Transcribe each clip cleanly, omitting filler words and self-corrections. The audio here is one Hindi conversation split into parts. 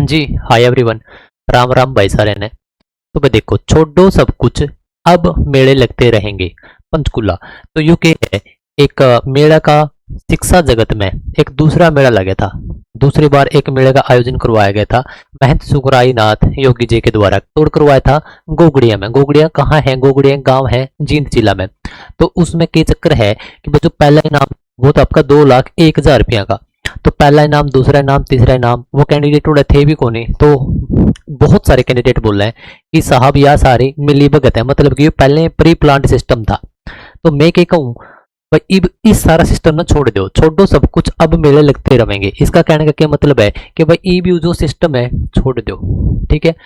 जी, हाय एवरीवन। राम राम भाई सारे ने। तो भाई देखो, छोड़ो सब कुछ, अब मेले लगते रहेंगे। पंचकुला तो यूके है। एक मेला का शिक्षा जगत में एक दूसरा मेला लगा था। दूसरी बार एक मेले का आयोजन करवाया गया था महंत सुखराई नाथ योगी जी के द्वारा। तोड़ करवाया था गोगड़िया में। गोगड़िया कहाँ है? गोगड़िया गांव है जींद जिला में। तो उसमें क्या चक्कर है कि जो पहला इनाम वो तो आपका 2,01,000 रुपया का। तो पहला इनाम, दूसरा इनाम, तीसरा इनाम, वो कैंडिडेट उड़े थे भी कोनी। तो बहुत सारे कैंडिडेट बोल रहे हैं कि साहब यह सारी मिली भगत है, मतलब कि ये पहले प्री प्लांट सिस्टम था। तो मैं क्या कहूँ भाई, अब इस सारा सिस्टम ना छोड़ दो सब कुछ, अब मेले लगते रहेंगे। इसका कहने का क्या मतलब है कि भाई ये भी जो सिस्टम है छोड़ दो। ठीक है,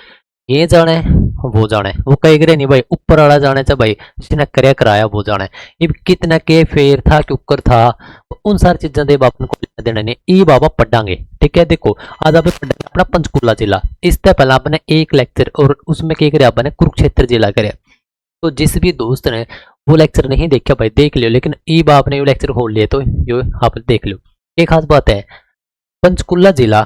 ये जाने वो जाने, वो कह करे नहीं भाई, ऊपर वाला जाने चा भाई, जिसने करया कराया वो जाने। ये कितना के फेर था कि उकर था, उन सारी चीजों के बाप को देने नहीं। ये बाबा पढ़ांगे। ठीक है, देखो आज आप पढ़ेंगे अपना पंचकुला जिला। इससे पहले आपने एक लेक्चर और उसमें क्या करे, आपने कुरुक्षेत्र जिला करे। तो जिस भी दोस्त ने वो लेक्चर नहीं देखा भाई देख लियो, लेकिन ई बाप ने वो लेक्चर खोल लिए तो यो आप देख लो। एक खास बात है, पंचकुला जिला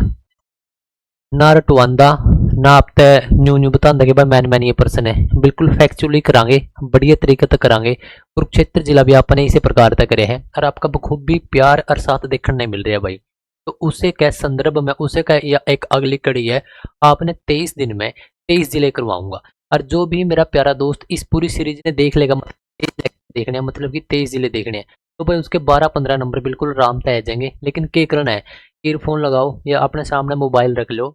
ना रटवांदा ना आप न्यू न्यू बतांदा कि भाई मैन ये पर्सन है। बिल्कुल फैक्चुअली करांगे, बढ़िया तरीके तक करांगे। कुरुक्षेत्र जिला भी आपने इसी प्रकार तक करे है और आपका बखूबी प्यार और साथ देखने नहीं मिल रहा है भाई। तो उसे क्या संदर्भ में उसे क्या या एक अगली कड़ी है, आपने 23 दिन में 23 जिले करवाऊंगा। और जो भी मेरा प्यारा दोस्त इस पूरी सीरीज ने देख लेगा, मतलब 23 देखने हैं, मतलब कि 23 जिले देखने हैं, तो भाई उसके 12-15 नंबर बिल्कुल आराम से आ जाएंगे। लेकिन क्या करना है, ईयरफोन लगाओ या अपने सामने मोबाइल रख लो,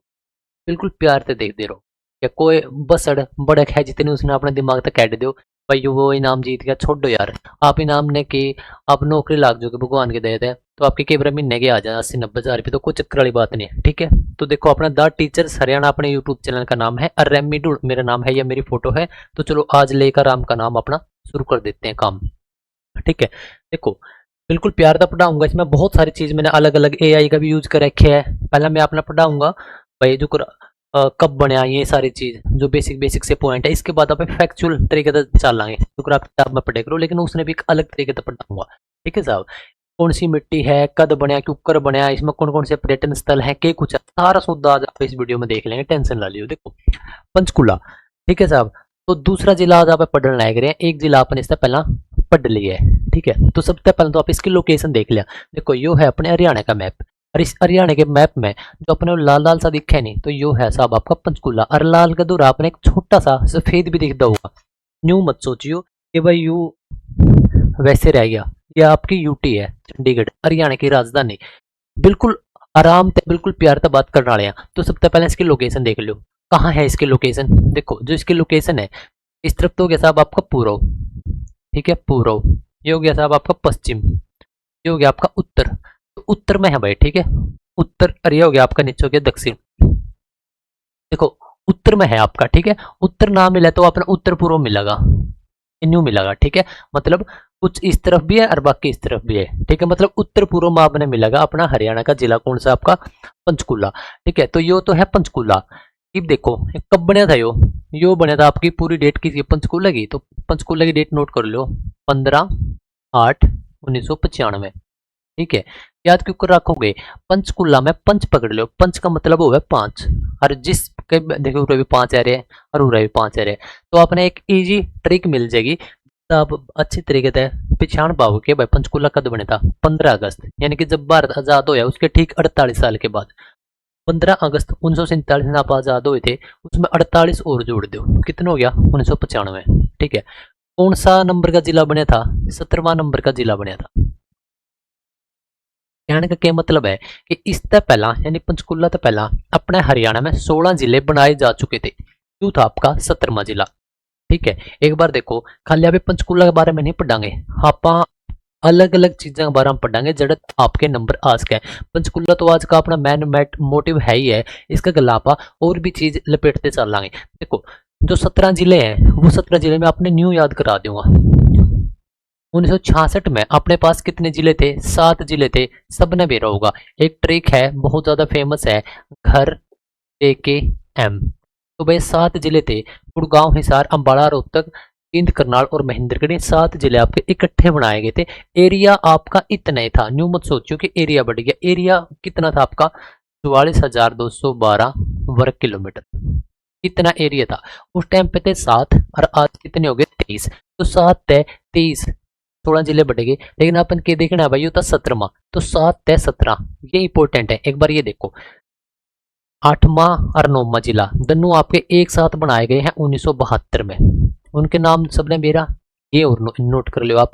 बिल्कुल प्यार से देखते रहो। या कोई बसड़ बड़क है जितने उसने अपने दिमाग तक कैट दो भाई यो वो इनाम जीत गया, छोड़ दो यार। आप इनाम ने की, आप नौकरी लाग जो भगवान के दे दे, तो आपके केवल महीने के आ जाए 80-90 हज़ार रुपये, तो कोई चक्कर वाली बात नहीं है। ठीक है, तो देखो अपना द टीचर्स हरियाणा अपने यूट्यूब चैनल का नाम है, और रेमिडुल मेरा नाम है या मेरी फोटो है। तो चलो आज लेकर राम का नाम अपना शुरू कर देते हैं काम। ठीक है, देखो बिल्कुल प्यार से पढ़ाऊंगा। इसमें बहुत सारी चीज मैंने अलग अलग एआई का भी यूज कर रखे है। पहले मैं अपना पढ़ाऊंगा भाई जो कब बनया, ये सारी चीज जो बेसिक बेसिक से पॉइंट है। इसके बाद आप फैक्चुअल तरीके से चल लाएंगे, तो आप किताब में पढ़े करो, लेकिन उसने भी एक अलग तरीके से पढ़ाऊंगा। ठीक है साहब, कौन सी मिट्टी है, कद बनया, क्यों बनया, इसमें कौन कौन से पर्यटन स्थल है, के कुछ है, सारा सौदा आज आप इस वीडियो में देख लेंगे, टेंशन ला लियो। देखो पंचकुला, ठीक है साहब। तो दूसरा जिला आज आप पढ़ने लायक रहे हैं, एक जिला आपने इससे पहला पढ़ लिया है। ठीक है, तो सबसे पहले तो आप इसकी लोकेशन देख लिया। देखो यो है अपने हरियाणा का मैप, और इस हरियाणा के मैप में जो अपने लाल लाल सा दिखा है नहीं, तो यो है साहब आपका पंचकुला। और लाल का दूर आपने एक छोटा सा सफेद भी दिखता होगा। न्यू मत सोचियो कि भाई यू वैसे रह गया, ये आपकी यूटी है, चंडीगढ़ हरियाणा की राजधानी। बिल्कुल आराम से बिल्कुल प्यार से बात करने वाले हैं। तो सबसे पहले इसकी लोकेशन देख लो, कहाँ है इसकी लोकेशन। देखो जो इसकी लोकेशन है, इस तरफ तो हो गया साहब आपका पूर्व। ठीक है, पूर्व। ये हो गया साहब आपका पश्चिम। ये हो गया आपका उत्तर। तो उत्तर में है भाई। ठीक है, उत्तर। और ये हो गया आपका नीचे हो गया दक्षिण। देखो उत्तर में है आपका। ठीक है, उत्तर ना मिला तो अपना उत्तर पूर्व मिलेगा, न्यू मिलेगा। ठीक है, मतलब कुछ इस तरफ भी है और बाकी इस तरफ भी है। ठीक है, मतलब उत्तर पूर्व में आपने मिलेगा अपना हरियाणा का जिला कौन सा आपका, पंचकुला। ठीक है, तो यो तो है पंचकुला। अब देखो कब बनया था यो बनया था आपकी पूरी डेट की पंचकुला की। तो पंचकुला की डेट नोट कर लो, 15/8/1995। ठीक है, याद क्यों कर रखोगे, पंचकुला में पंच पकड़ लो। पंच का मतलब होगा 5, और जिस देखो उरे भी 5 आ रहे हैं और उरे भी 5 आ रहे हैं, तो आपने एक इजी ट्रिक मिल जाएगी। तो आप अच्छी तरीके से पहचान पाओगे कि भाई पंचकुला कब बने था। 15 अगस्त, यानी कि जब भारत आजाद होया उसके ठीक 48 साल के बाद। 15 अगस्त 1947 में आप आजाद हुए थे, उसमें 48 और जोड़ दो, कितना हो गया 1995। ठीक है, कौन सा नंबर का जिला बना था, 17वां नंबर का जिला बना था। कहने का क्या मतलब है कि इससे पहला यानी पंचकुला से पहला अपने हरियाणा में 16 जिले बनाए जा चुके थे, जो था आपका 17वां जिला। ठीक है, एक बार देखो खाली अभी पंचकुला के बारे में नहीं पढ़ांगे, आप अलग अलग चीजों के बारे में पढ़ांगे जड़ आपके नंबर आ सके। पंचकुला तो आज का अपना मेन मोटिव है ही है, इसका गलापा और भी चीज लपेटते चलांगे। देखो जो 17 जिले हैं, वो 17 जिले में आपने न्यू याद करा दूंगा। 1966 में अपने पास कितने जिले थे, 7 जिले थे। सबने बेरा होगा, एक ट्रिक है बहुत ज्यादा फेमस है, घर AKM। तो भाई 7 जिले थे, गुड़गांव, हिसार, अंबाला, रोहतक, जींद, करनाल और महेंद्रगढ़। 7 जिले आपके इकट्ठे बनाए गए थे। एरिया आपका इतना ही था, न्यू मत सोचियो कि एरिया बढ़ गया। एरिया कितना था आपका, 44,212 वर्ग किलोमीटर। कितना एरिया था उस टाइम पे? थे 7 और आज कितने हो गए? 23। तो 7 है 23, 16 जिले बढ़ेंगे। लेकिन अपन के देखना है भाई, था 17वां, तो 7 है 17, ये इंपॉर्टेंट है। एक बार ये देखो, 8वां और 9वां जिला दोनों आपके एक साथ बनाए गए हैं 1972 में। उनके नाम सबने मेरा ये और नोट कर लो आप,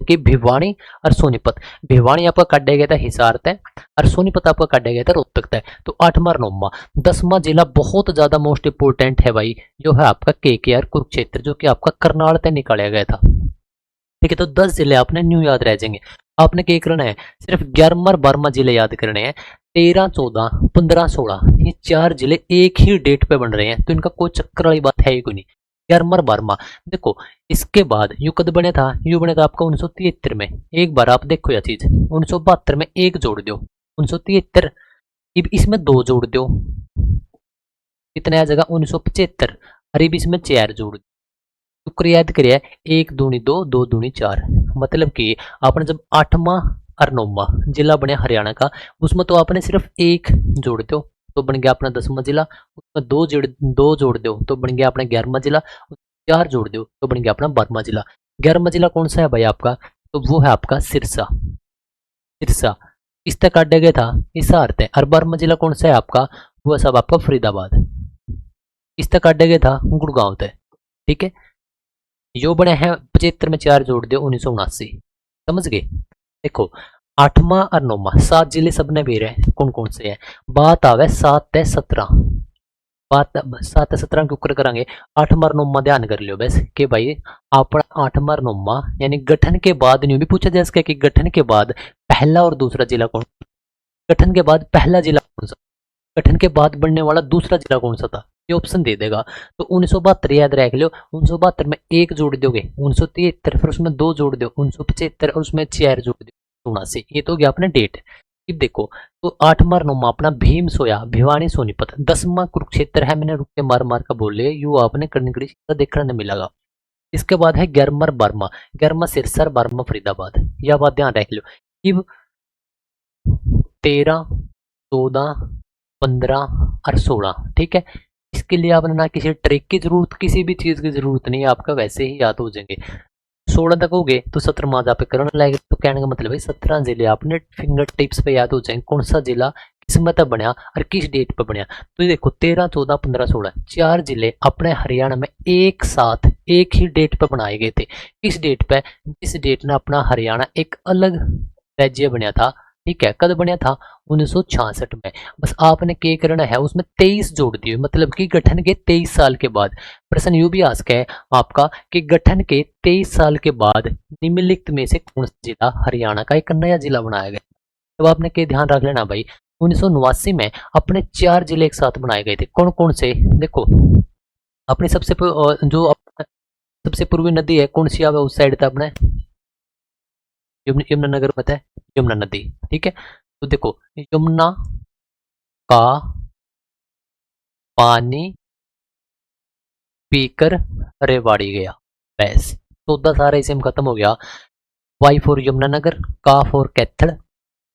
कि भिवानी और सोनीपत। भिवानी आपका काटा गया था हिसार तय और सोनीपत आपका काटा गया था रोहतक तय। तो 8वां और 9वां, 10वां जिला बहुत ज्यादा मोस्ट इंपोर्टेंट है भाई, जो है आपका केकेआर कुरुक्षेत्र, जो कि आपका करनाल तय निकाला गया था। ठीक है, तो 10 जिले आपने न्यू याद रह जाएंगे। आपने क्या करना है, सिर्फ 11वां और 12वां जिले याद करने हैं। 13, 14, 15, 16 ये 4 जिले एक ही डेट पे बन रहे हैं, तो इनका कोई चक्कर वाली बात है ही कोई नहीं। 11वां और 12वां देखो, इसके बाद यू कद बने था, यू बने था आपका 1973 में। एक बार आप देखो यह चीज, 1972 में एक जोड़ दो 1973, इसमें 2 जोड़ दो, कितना आ जाएगा 1975, और इसमें 4 जोड़ दो। शुक्र याद करिए, 1 दूनी 2, 2 दूनी 4, मतलब कि आपने जब 8वां और 9वां जिला बने हरियाणा का, उसमें तो आपने सिर्फ एक जोड़ दो तो बन गया अपना 10वां जिला, उसमें 2 जोड़ दो तो बन गया अपना 11वां जिला, 4 जोड़ दो तो बन गया अपना 12वां जिला। 11वां जिला कौन सा है भाई आपका? तो वो है आपका सिरसा। सिरसा इस तक काटा गया था हिसार तय। और 12वां जिला कौन सा है आपका? वो सब आपका फरीदाबाद, इस तक काटा गया था गुड़गांव तय। ठीक है, यो बने हैं 75 में 4 जोड़ दो 1979, समझ गए? देखो, 8वां और 9वां 7 जिले सबने भी रहे, कौन कौन से हैं? बात आवे 7 है 17, बात 7 है 17 के ऊपर करांगे। 8वां और 9वां ध्यान कर लियो बस कि भाई अपना 8वां और 9वां यानी गठन के बाद नहीं भी पूछा जा सके कि गठन के बाद पहला और दूसरा जिला कौन, गठन के बाद पहला जिला कौन सा, गठन के बाद बनने वाला दूसरा जिला कौन सा था, ये ऑप्शन दे देगा। तो 1972 याद रख लो, 1972 में 1 जोड़ दोगे 1973, फिर उसमें 2 जोड़ दो 1975 और उसमें 4 जोड़ दो 79, ये तो हो गया अपना डेट। अब देखो, तो 8वां 9वां अपना भीम सोया भिवानी सोनीपत, 10वां कुरुक्षेत्र है, मैंने रुक के मार मार का बोल लिया, यू आपने कड़ी देखने नहीं मिलेगा। इसके बाद है 11वां 12वां, 11वां सिरसा 12वां फरीदाबाद, यह बात ध्यान रख लो। अब 13, 14, 15 और 16, ठीक है, इसके लिए आपने ना किसी ट्रिक की जरूरत, किसी भी चीज की जरूरत नहीं है, आपका वैसे ही याद हो जाएंगे। 16 तक हो गए तो 17 मार्च आप करने लगे, तो कहने का मतलब है 17 जिले आपने फिंगर टिप्स पे याद हो जाएंगे, कौन सा जिला किस में तब बनया और किस डेट पर बनया। तो ये देखो 13, 14, 15, 16 4 जिले अपने हरियाणा में एक साथ एक ही डेट पर बनाए गए थे। किस डेट पे? जिस डेट ने अपना हरियाणा एक अलग राज्य बनया था। ठीक है, कद बनया था 1966 में। बस आपने क्या करना है, उसमें 23 जोड़ दिए, मतलब कि गठन के 23 साल के बाद। प्रश्न यू भी आ सके है आपका कि गठन के 23 साल के बाद निम्नलिखित में से कौन सा जिला हरियाणा का एक नया जिला बनाया गया। तो आपने क्या ध्यान रख लेना भाई, 1989 में अपने 4 जिले एक साथ बनाए गए थे, कौन कौन से? देखो, अपनी सबसे पूर्वी नदी है कौन सी आवे उस साइड था अपने? यमुनानगर पता है, यमुना नदी। ठीक है, तो देखो यमुना का पानी पीकर रेवाड़ी गया, बस 14 सारा इसे खत्म हो गया। वाई फॉर यमुनानगर, का फॉर कैथल,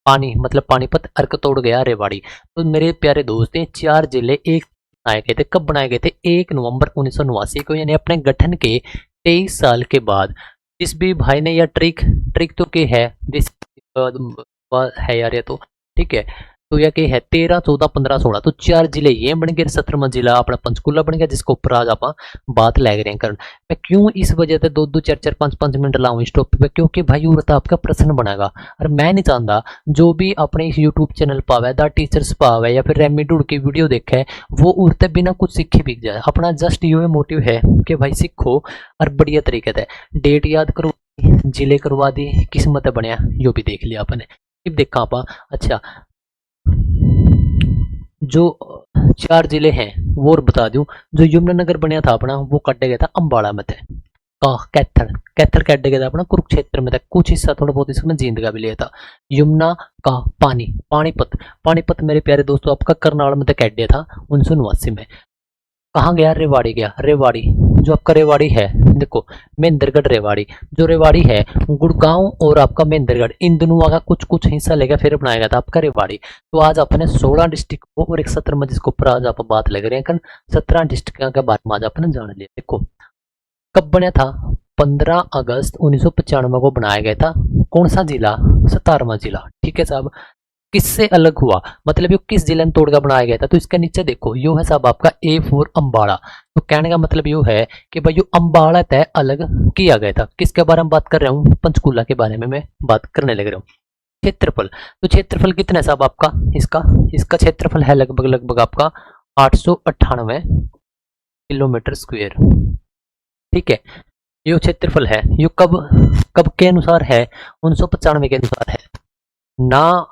पानी मतलब पानीपत, अर्क तोड़ गया रेवाड़ी। तो मेरे प्यारे दोस्त, ये 4 जिले एक बनाए गए थे, कब बनाए गए थे? 1 नवंबर 1989 को, यानी अपने गठन के 23 साल के बाद। जिस भी भाई ने यह ट्रिक तो क्या है है यार ये तो, ठीक है, तो यह क्या है 13, 14, 15, 16, तो 4 जिले ये बन गए। 17वां जिला अपना पंचकुला बन गया, जिसको ऊपर आज आप बात लग रहे हैं करन। मैं क्यों इस वजह से 2 2 4 4 5 5 मिनट लाऊं इस टॉपिक पे, क्योंकि भाई उड़ता आपका प्रश्न बनेगा, और मैं नहीं चाहता जो भी अपने इस यूट्यूब चैनल पावे द टीचर्स पावे या फिर रेमी डूड की वीडियो देखे वो उड़ते बिना कुछ सीखे बिक जाए। अपना जस्ट ये मोटिव है कि भाई सीखो और बढ़िया तरीके से डेट याद करो, जिले करवा दी, किस्मत बनया यो भी देख लिया अपने। अब देखा आप, अच्छा जो 4 जिले हैं वो और बता दूं, जो यमुनानगर बनया था अपना वो काटा गया था अंबाला में थे, का कैथल कैथल काटा गया था अपना कुरुक्षेत्र में था, कुछ हिस्सा थोड़ा बहुत इसमें जींद का भी लिया था। यमुना का पानी पानीपत, पानीपत मेरे प्यारे दोस्तों आपका करनाल में काट दिया था 1989 में। कहाँ गया? रेवाड़ी गया। रेवाड़ी, जो आपका रेवाड़ी है, देखो महेंद्रगढ़ रेवाड़ी, जो रेवाड़ी है गुड़गांव और आपका महेंद्रगढ़, इन दोनों का कुछ कुछ हिस्सा लेकर फिर बनाया गया था आपका रेवाड़ी। तो आज अपने 16 डिस्ट्रिक्ट को और एक 17 जिसके ऊपर आज आप बात लग रहे हैं, 17 डिस्ट्रिक्ट के बारे में आज आपने जान लिया। देखो कब बना था? 15 अगस्त 1995 को बनाया गया था। कौन सा जिला? 17वां जिला। ठीक है साहब। किससे अलग हुआ, मतलब ये किस जिले में तोड़कर बनाया गया था? तो इसके नीचे देखो, यो है साहब आपका ए फॉर अम्बाड़ा। तो कहने का मतलब यो है कि भाई यो अम्बाड़ा तय अलग किया गया था। किसके बारे में बात कर रहा हूँ? पंचकूला के बारे में मैं बात करने लग रहा हूँ। क्षेत्रफल, तो क्षेत्रफल कितना है साहब आपका? इसका इसका क्षेत्रफल है लगभग लगभग आपका 898 किलोमीटर स्क्वायर। ठीक है, यो क्षेत्रफल है। यो कब कब के अनुसार है? 1995 के अनुसार है ना।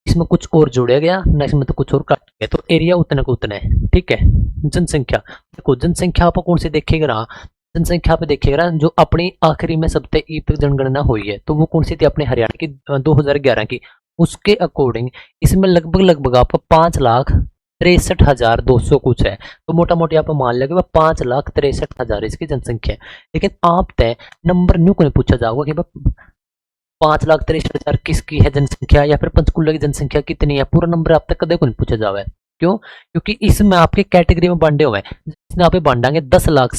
इसमें कुछ और जोड़ा गया ना, इसमें तो कुछ और काटा गया। तो एरिया उतना का उतना है। ठीक है। जनसंख्या, देखो जनसंख्या आप कौन से देखेगा ना, जनसंख्या पे देखिएगा ना, जो अपनी आखिरी में सबसे ईद जनगणना हुई है तो वो कौन सी थी? अपने हरियाणा की 2011 की। उसके अकॉर्डिंग इसमें लगभग लगभग आपका 5,63,200 कुछ है। तो मोटा मोटी आप मान लगे 5,63,000 इसकी जनसंख्या है। लेकिन आप तय नंबर न्यू को नहीं पूछा जाओगा कि 5,63,000 किसकी है जनसंख्या, या फिर पंचकुला की जनसंख्या कितनी है, पूरा नंबर आप तक कदे को नहीं पूछा जावे। क्यों? क्योंकि इसमें आपके कैटेगरी में बांटे हुए हैं। जिसमें आप बांटेंगे 10 लाख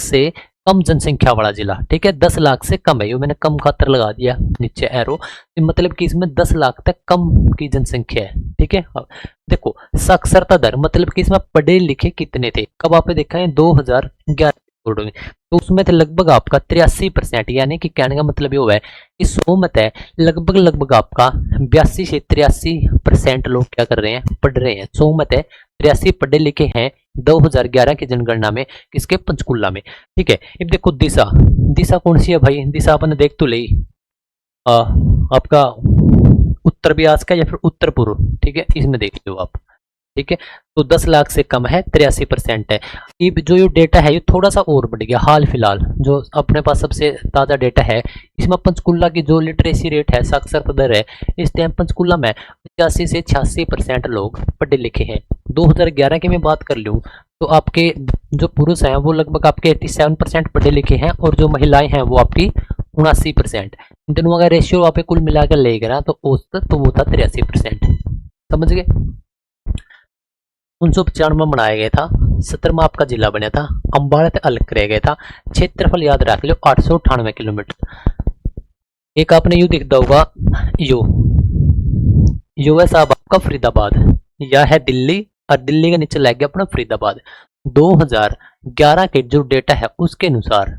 से कम जनसंख्या वाला जिला। ठीक है, 10 लाख से कम है, ये मैंने कम खातर लगा दिया नीचे एरो, मतलब कि इसमें 10 लाख तक कम की जनसंख्या है। ठीक है। अब देखो साक्षरता दर, मतलब कि इसमें पढ़े लिखे कितने थे, कब आपने देखा है? 2011 में, तो उसमें थे लगभग आपका 83%। यानी कि कहने का मतलब ये हुआ है कि 100 में है लगभग लगभग आपका 82 से 83% लोग क्या कर रहे हैं? पढ़ रहे हैं। 100 में 83 पढ़े लिखे हैं 2011 की जनगणना में, किसके? पंचकुला में। ठीक है। अब देखो दिशा, दिशा कौन सी है भाई? दिशा अपन देख तो ली आपका उत्तर व्यास का या फिर उत्तर पूर्व। ठीक है, इसमें देख लो आप। ठीक है, तो 10 लाख से कम है, 83% है। ये जो ये डेटा है ये थोड़ा सा और बढ़ गया हाल फिलहाल, जो अपने पास सबसे ताज़ा डेटा है। इसमें पंचकुला की जो लिटरेसी रेट है, साक्षरता दर है, इस टाइम पंचकुला में 85 से 86% लोग पढ़े लिखे हैं। 2011 की मैं बात कर लूँ तो आपके जो पुरुष हैं वो लगभग आपके 87% पढ़े लिखे हैं, और जो महिलाएं हैं वो आपकी 79%। इन दोनों का रेशियो आप कुल मिलाकर लेगा ना तो औसत तो वो था 83%। समझ गए? 1995 में बनाया गया था। 17वां आपका जिला बना था। अम्बाड़ा से अलग कराया गया था। क्षेत्रफल याद रख लो 898 किलोमीटर। एक आपने यू दिखता होगा, यू है साहब आपका फरीदाबाद, यह है दिल्ली, और दिल्ली के नीचे लग गया अपना फरीदाबाद। 2011 के जो डेटा है उसके अनुसार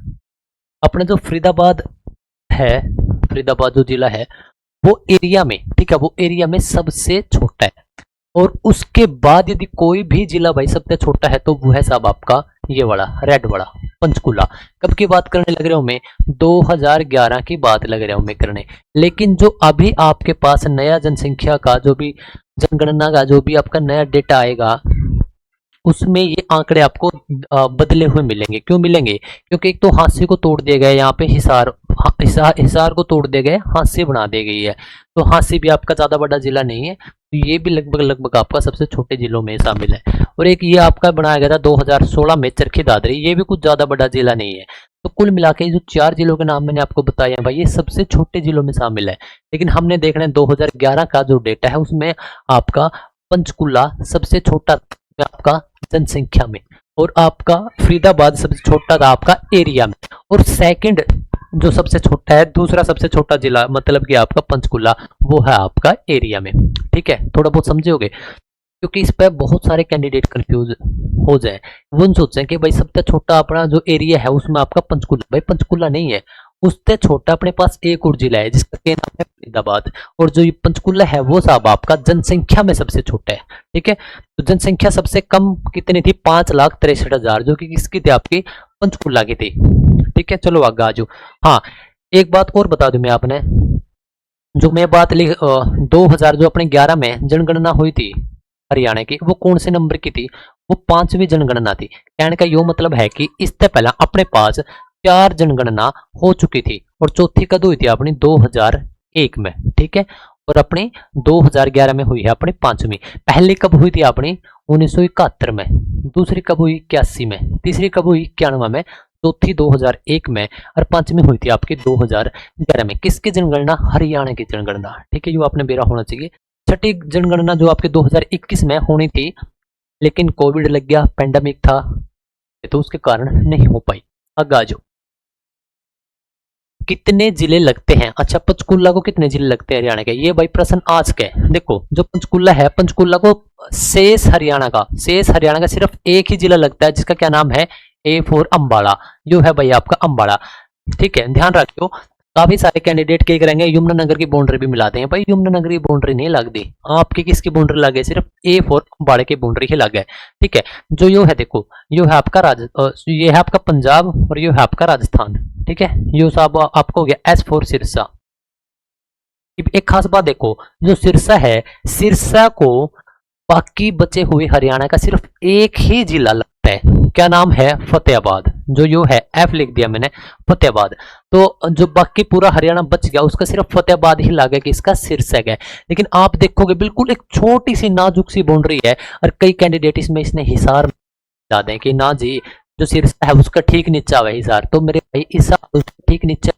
अपने जो फरीदाबाद है, फरीदाबाद जो जिला है वो एरिया में, ठीक है, वो एरिया में सबसे छोटा है। और उसके बाद यदि कोई भी जिला भाई सबसे छोटा है तो वो है साहब आपका ये वाला रेड वाला पंचकुला। कब की बात करने लग रहा हूं मैं? 2011 की बात लग रहा हूं मैं करने। लेकिन जो अभी आपके पास नया जनसंख्या का जो भी जनगणना का जो भी आपका नया डेटा आएगा उसमें ये आंकड़े आपको बदले हुए मिलेंगे। क्यों मिलेंगे? क्योंकि एक तो हांसी को तोड़ दिया गया है, यहाँ पे हिसार को तोड़ दिया गया है, हांसी बना दी गई है। तो हांसी भी आपका ज्यादा बड़ा जिला नहीं है, तो ये भी लगभग लगभग आपका सबसे छोटे जिलों में शामिल है। और एक ये आपका बनाया गया था 2016 में चरखी दादरी, ये भी कुछ ज्यादा बड़ा जिला नहीं है। तो कुल मिला के जो 4 जिलों के नाम मैंने आपको बताया भाई ये सबसे छोटे जिलों में शामिल है। लेकिन हमने देखना है 2011 का जो डेटा है उसमें आपका पंचकुला सबसे छोटा आपका जनसंख्या में, और आपका फरीदाबाद सबसे छोटा था आपका एरिया में, और सेकंड जो सबसे छोटा है, दूसरा सबसे छोटा जिला मतलब कि आपका पंचकुला, वो है आपका एरिया में। ठीक है, थोड़ा बहुत समझे होगे, क्योंकि इस पर बहुत सारे कैंडिडेट कंफ्यूज हो जाए। वो सोचते हैं कि भाई सबसे छोटा अपना जो एरिया है उसमें आपका पंचकुला, भाई पंचकुला नहीं है, उससे छोटा अपने पास एक और जिला है जिसका क्या नाम है? फरीदाबाद। और जो ये पंचकुला है वो साहब आपका जनसंख्या में सबसे छोटा है। ठीक है, तो जनसंख्या सबसे कम कितनी थी? 5,63,000, जो कि किसकी थी? आपकी पंचकुला की थी। ठीक है, चलो आगे आजू। हाँ, एक बात और बता दूं मैं आपने, जो मैं बात लिख 2000 जो अपने 11 में जनगणना हुई थी हरियाणा की, वो कौन से नंबर की थी? वो 5वीं जनगणना थी। कहने का यो मतलब है कि इससे पहले अपने पास 4 जनगणना हो चुकी थी, और चौथी कद हुई थी अपनी 2001 में। ठीक है, और अपनी 2011 में हुई है अपनी 5वीं। पहली कब हुई थी अपनी 1971 में, दूसरी कब हुई 81 में, तीसरी कब हुई 91 में, चौथी 2001 में और 5वीं हुई थी आपकी 2011 में। किसकी जनगणना? हरियाणा की जनगणना। ठीक है, जो आपने बेरा होना चाहिए। छठी जनगणना जो आपके 2021 में होनी थी, लेकिन कोविड लग गया, पेंडेमिक था, तो उसके कारण नहीं हो पाई। आगे आ जाओ। कितने जिले लगते हैं? अच्छा, पंचकुला को कितने जिले लगते हैं हरियाणा के? ये भाई प्रश्न आज के। देखो, जो पंचकुला है, पंचकुला को शेष हरियाणा का सिर्फ एक ही जिला लगता है, जिसका क्या नाम है? A for Ambala. जो है भाई आपका अंबाला। ठीक है, ध्यान रखियो। काफी सारे कैंडिडेट क्या करेंगे, यमुनानगर की बाउंड्री भी मिलाते हैं। भाई यमुनानगर की बाउंड्री नहीं लगती, आपकी किसकी बाउंड्री लगे? सिर्फ ए फॉर अंबाला की बाउंड्री ही लगे। ठीक है, जो यो है देखो, यो है आपका ये है आपका पंजाब और यो है आपका राजस्थान। ठीक है, यो सब आपको हो गया एस फॉर सिरसा। एक खास बात देखो, जो सिरसा है, सिरसा को बाकी बचे हुए हरियाणा का सिर्फ एक ही जिला लगता है। क्या नाम है? फतेहाबाद। जो यो है एफ लिख दिया मैंने, फतेहाबाद। तो जो बाकी पूरा हरियाणा बच गया, उसका सिर्फ फतेहाबाद ही लगा कि इसका शीर्षक है। लेकिन आप देखोगे बिल्कुल एक छोटी सी नाजुक सी बाउंड्री है, और कई कैंडिडेट इसमें इसने हिसार बता दें कि ना जी, जो शीर्षक है उसका ठीक नीचे है हिसार। तो मेरे भाई हिसार ठीक नीचे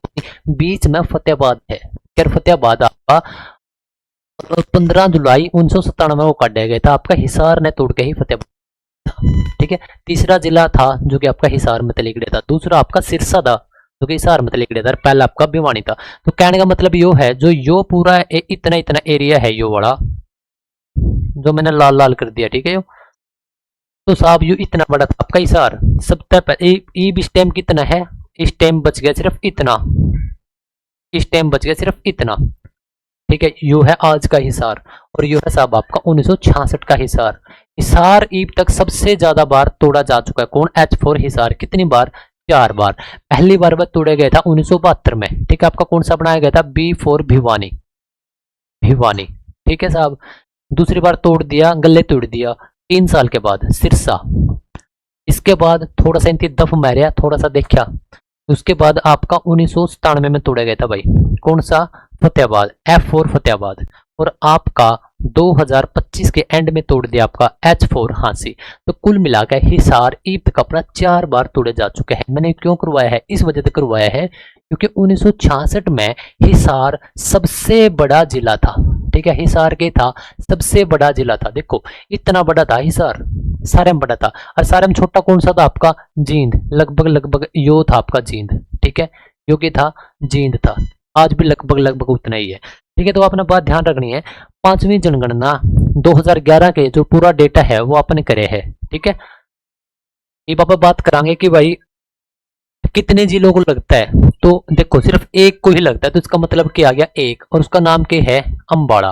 बीच में फतेहाबाद है। खैर, फतेहाबाद आपका 15 जुलाई 1997 को काटा गया था, आपका हिसार ने तोड़ के ही फतेहाबाद। ठीक है, तीसरा जिला था जो कि आपका हिसार में तले गया था, दूसरा आपका सिरसा था जो कि हिसार में तले गया था, पहला आपका भिवानी था। तो कहने का मतलब यो है, जो यो पूरा इतना इतना एरिया है, यो वाला जो मैंने लाल लाल कर दिया, ठीक है, यो तो साहब यो इतना बड़ा था आपका हिसार। सबसे पहले इस टाइम कितना है? इस टाइम बच गया सिर्फ इतना, इस टाइम बच गया सिर्फ इतना। ठीक है, यो है आज का हिसार, और यो है साहब आपका 1966 का हिसार। हिसार ईब तक सबसे ज्यादा बार तोड़ा जा चुका है। कौन? H four Hisar. कितनी बार? 4 बार। पहली बार वह तोड़ा गया था 1972 में। ठीक है, आपका कौन सा बनाया गया था? B four Bhiwani, Bhiwani. ठीक है साहब, दूसरी बार तोड़ दिया, गले तोड़ दिया 3 साल के बाद सिरसा। इसके बाद थोड़ा सा इनकी दफ मारिया, थोड़ा सा देखा, उसके बाद आपका 1997 में तोड़ा गया था भाई। कौन सा? Fatehabad, F four Fatehabad. और आपका 2025 के एंड में तोड़ दिया आपका एच फोर हांसी। तो कुल मिलाकर हिसार ईब तक अपना 4 बार तोड़े जा चुके हैं। मैंने क्यों करवाया है? इस वजह से करवाया है क्योंकि 1966 में हिसार सबसे बड़ा जिला था। ठीक है, हिसार के था सबसे बड़ा जिला था। देखो इतना बड़ा था हिसार, सारे में बड़ा था। और सारे में छोटा कौन सा था आपका? जींद। लगभग लगभग यो था आपका जींद। ठीक है, यो क्या था? जींद था। आज भी लगभग लगभग उतना ही है। ठीक है, तो आपने बात ध्यान रखनी है। 5वीं जनगणना 2011 के जो पूरा डेटा है वो आपने करे है। ठीक है, ये पापा बात करांगे कि भाई कितने जिलों को लगता है। तो देखो सिर्फ एक को ही लगता है, तो इसका मतलब क्या आ गया? एक, और उसका नाम क्या है? अंबाड़ा।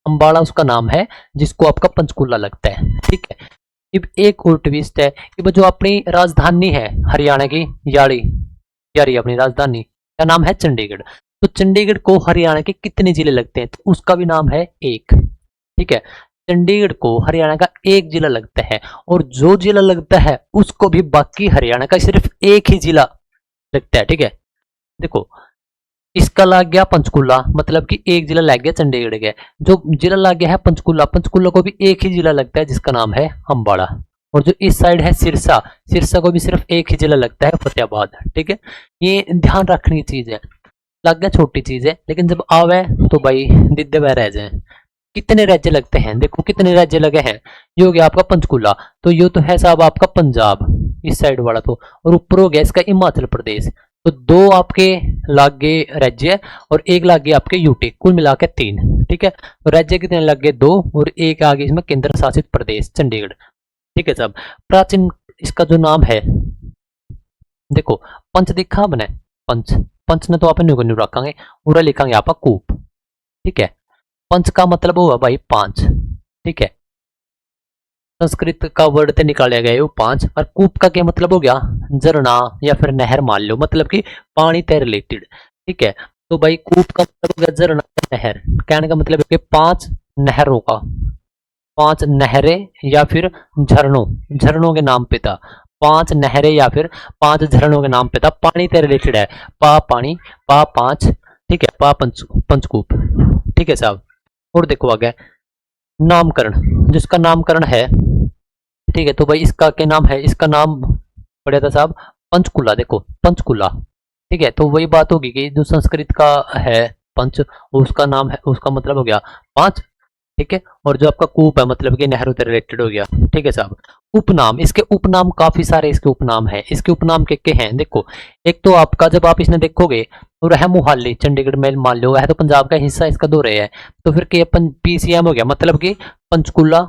अंबाड़ा उसका नाम है, जिसको आपका पंचकुला लगता है। ठीक है, अब एक और ट्विस्ट है कि जो अपनी राजधानी है हरियाणा की, यारी यारी अपनी राजधानी का नाम है चंडीगढ़। तो चंडीगढ़ को हरियाणा के कितने जिले लगते हैं? तो उसका भी नाम है एक। ठीक है, चंडीगढ़ को हरियाणा का एक जिला लगता है, और जो जिला लगता है उसको भी बाकी हरियाणा का सिर्फ एक ही जिला लगता है। ठीक है, देखो इसका लग गया पंचकुला, मतलब कि एक जिला लग गया चंडीगढ़ के। जो जिला लग गया है पंचकुला, पंचकुला को भी एक ही जिला लगता है जिसका नाम है अंबाड़ा। और जो इस साइड है सिरसा, सिरसा को भी सिर्फ एक ही जिला लगता है, फतेहाबाद। ठीक है, ये ध्यान रखने की चीज है। लग गया छोटी चीज है, लेकिन जब आवे तो भाई दिद्दे वह रह जाए। कितने राज्य लगते हैं? देखो कितने राज्य लगे हैं। ये हो गया आपका पंचकुला, तो ये तो है साहब आपका पंजाब, इस साइड वाला तो, और ऊपर हो गया इसका हिमाचल प्रदेश। तो 2 आपके लागे राज्य और एक लागे आपके यूटी, कुल मिला के 3। ठीक है, तो राज्य कितने लगे? 2, और एक आगे इसमें केंद्र शासित प्रदेश चंडीगढ़। ठीक है साहब, प्राचीन इसका जो नाम है, देखो पंच दिखा बने, पंच, पंच ने तो आप न्यू रखेंगे, पूरा लिखेंगे आप कूप। ठीक है, पंच का मतलब हुआ भाई 5। ठीक है, संस्कृत का वर्ड से निकाला गया वो 5। और कूप का क्या मतलब हो गया? झरना या फिर नहर मान लो, मतलब कि पानी से रिलेटेड। ठीक है, तो भाई कूप का मतलब हो गया झरना या नहर। कहने का मतलब है कि 5 नहरों का, 5 नहरें या फिर झरनों, झरनों के नाम पे था। 5 नहरें या फिर 5 झरनों के नाम पे था, पानी से रिलेटेड है। पा पानी, पा 5, ठीक है, पंचकूप, ठीक है साहब। और देखो आगे नामकरण, जिसका नामकरण है, ठीक है, तो भाई इसका क्या नाम है, इसका नाम पड़ा था साहब पंचकुला। देखो पंचकुला, ठीक है, तो वही बात होगी कि जो संस्कृत का है पंच, उसका नाम है, उसका मतलब हो गया पांच, ठीक है। और जो आपका कूप है मतलब कि नहरों से रिलेटेड हो गया, ठीक है साहब। उपनाम, इसके उपनाम काफी सारे इसके उपनाम है। इसके उपनाम के हैं देखो, एक तो आपका जब आप इसने देखोगे तो रह मोहाली चंडीगढ़ में मान लो है, तो पंजाब का हिस्सा इसका दो रहे है, तो फिर के पीसीएम हो गया, मतलब कि पंचकुला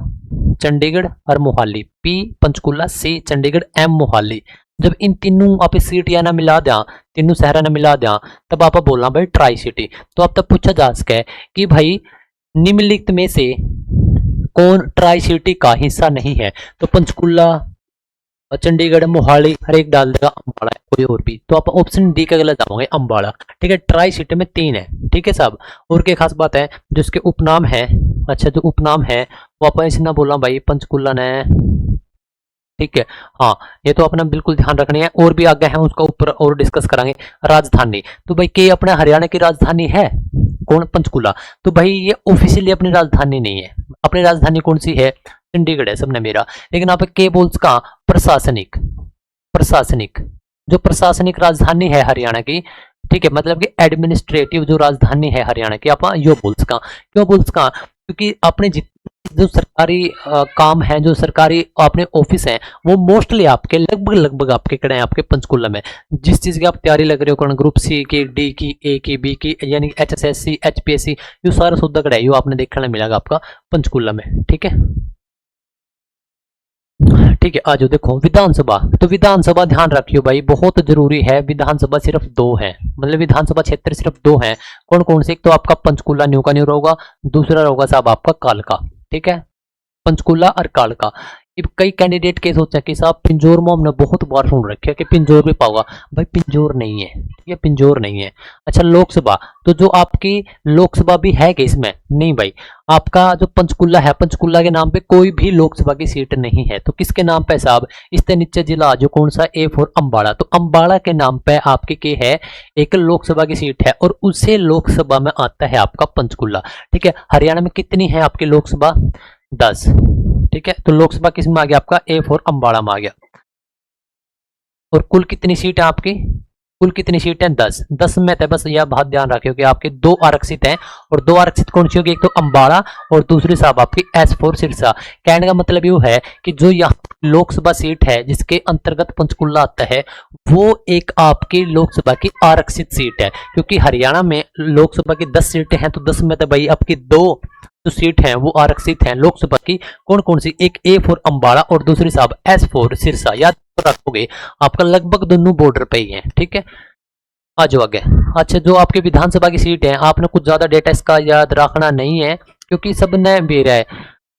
चंडीगढ़ और मोहाली, पी पंचकुला, सी चंडीगढ़, एम मोहाली। जब इन तीनों आप सिटियां ना मिला दिया, तीनों शहर ना मिला दिया, तब आप बोलना भाई ट्राई सिटी। तो अब तक पूछा जा सके कि भाई निम्नलिखित में से कौन ट्राई सिटी का हिस्सा नहीं है, तो पंचकुला, चंडीगढ़, मोहाली, हर एक डाल देगा अम्बाड़ा, कोई और भी, तो आप ऑप्शन डी का गलत जाओगे अम्बाड़ा, ठीक है। ट्राई सिटी में 3 है, ठीक है साहब। और क्या खास बात है, जो इसके उपनाम है, अच्छा जो उपनाम है वो अपन इसे ना बोला भाई पंचकुला ने, ठीक है। हाँ, ये तो अपना बिल्कुल ध्यान रखनी है, और भी आगे है उसका ऊपर और डिस्कस करेंगे। राजधानी, तो भाई के अपने हरियाणा की राजधानी है कौन, पंचकुला, तो भाई ये ऑफिशियली अपनी राजधानी नहीं है। अपनी राजधानी कौन सी है, चंडीगढ़ है, सबने मेरा। लेकिन आप के बोल्स का प्रशासनिक, प्रशासनिक, जो प्रशासनिक राजधानी है हरियाणा की, ठीक है, मतलब कि एडमिनिस्ट्रेटिव जो राजधानी है हरियाणा की, आप यो बोल्स का, क्यों बोल्स का, क्योंकि अपने जो सरकारी काम है, जो सरकारी अपने ऑफिस हैं, वो मोस्टली आपके लगभग आपके कड़े हैं, आपके पंचकुला में। जिस चीज की आप तैयारी लग रहे हो, ग्रुप सी की, डी की, ए की, बी की, यानी HSSC, HPSC, ये सारा सुद्धा कड़ा है, यो आपने देखने मिलेगा आपका पंचकुला में, ठीक है। ठीक है, आज देखो विधानसभा, तो विधानसभा ध्यान रखियो भाई, बहुत जरूरी है। विधानसभा सिर्फ 2 है, मतलब विधानसभा क्षेत्र सिर्फ 2 है। कौन कौन से, एक तो आपका पंचकुला न्यू का न्यू होगा, दूसरा होगा साहब आपका कालका, ठीक है, पंचकुला और कालका। अब कई कैंडिडेट के सोचा कि साहब पिंजौर में हमने बहुत बार सुन रखे कि पिंजौर भी पाओगा, भाई पिंजौर नहीं है, ठीक है, पिंजौर नहीं है। अच्छा लोकसभा, तो जो आपकी लोकसभा भी है कि इसमें नहीं भाई, आपका जो पंचकुला है, पंचकुला के नाम पे कोई भी लोकसभा की सीट नहीं है। तो किसके नाम पे साहब, इससे नीचे जिला जो कौन सा, A फॉर अम्बाड़ा, तो अम्बाड़ा के नाम पे आपके के है एक लोकसभा की सीट है, और उसे लोकसभा में आता है आपका पंचकुला, ठीक है। हरियाणा में कितनी है आपकी लोकसभा, 10, ठीक है। तो लोकसभा किस में आ गया आपका, A फॉर अम्बाड़ा में आ गया। और कुल कितनी सीट है आपकी, कुल कितनी सीट है, 10, 10 में थे, बस यह बात ध्यान रखियो कि आपके 2 आरक्षित हैं, और 2 आरक्षित कौन सी होगी, एक तो अम्बाड़ा और दूसरी साहब आपकी S फॉर सिरसा। कहने का मतलब ये है कि जो यहाँ लोकसभा सीट है जिसके अंतर्गत पंचकुला आता है, वो एक आपकी लोकसभा की आरक्षित सीट है, क्योंकि हरियाणा में लोकसभा की 10 सीटें हैं, तो 10 में तो भाई आपकी 2 जो सीट है वो आरक्षित है लोकसभा की। कौन कौन सी, एक A फॉर अम्बाड़ा और दूसरी साहब S फॉर सिरसा, याद रखोगे आपका लगभग दोनों बॉर्डर पे ही है, ठीक है। आ जाओ आगे। अच्छा जो आपके विधानसभा की सीट है, आपने कुछ ज्यादा डेटा इसका याद रखना नहीं है, क्योंकि सब नए भी रहा है।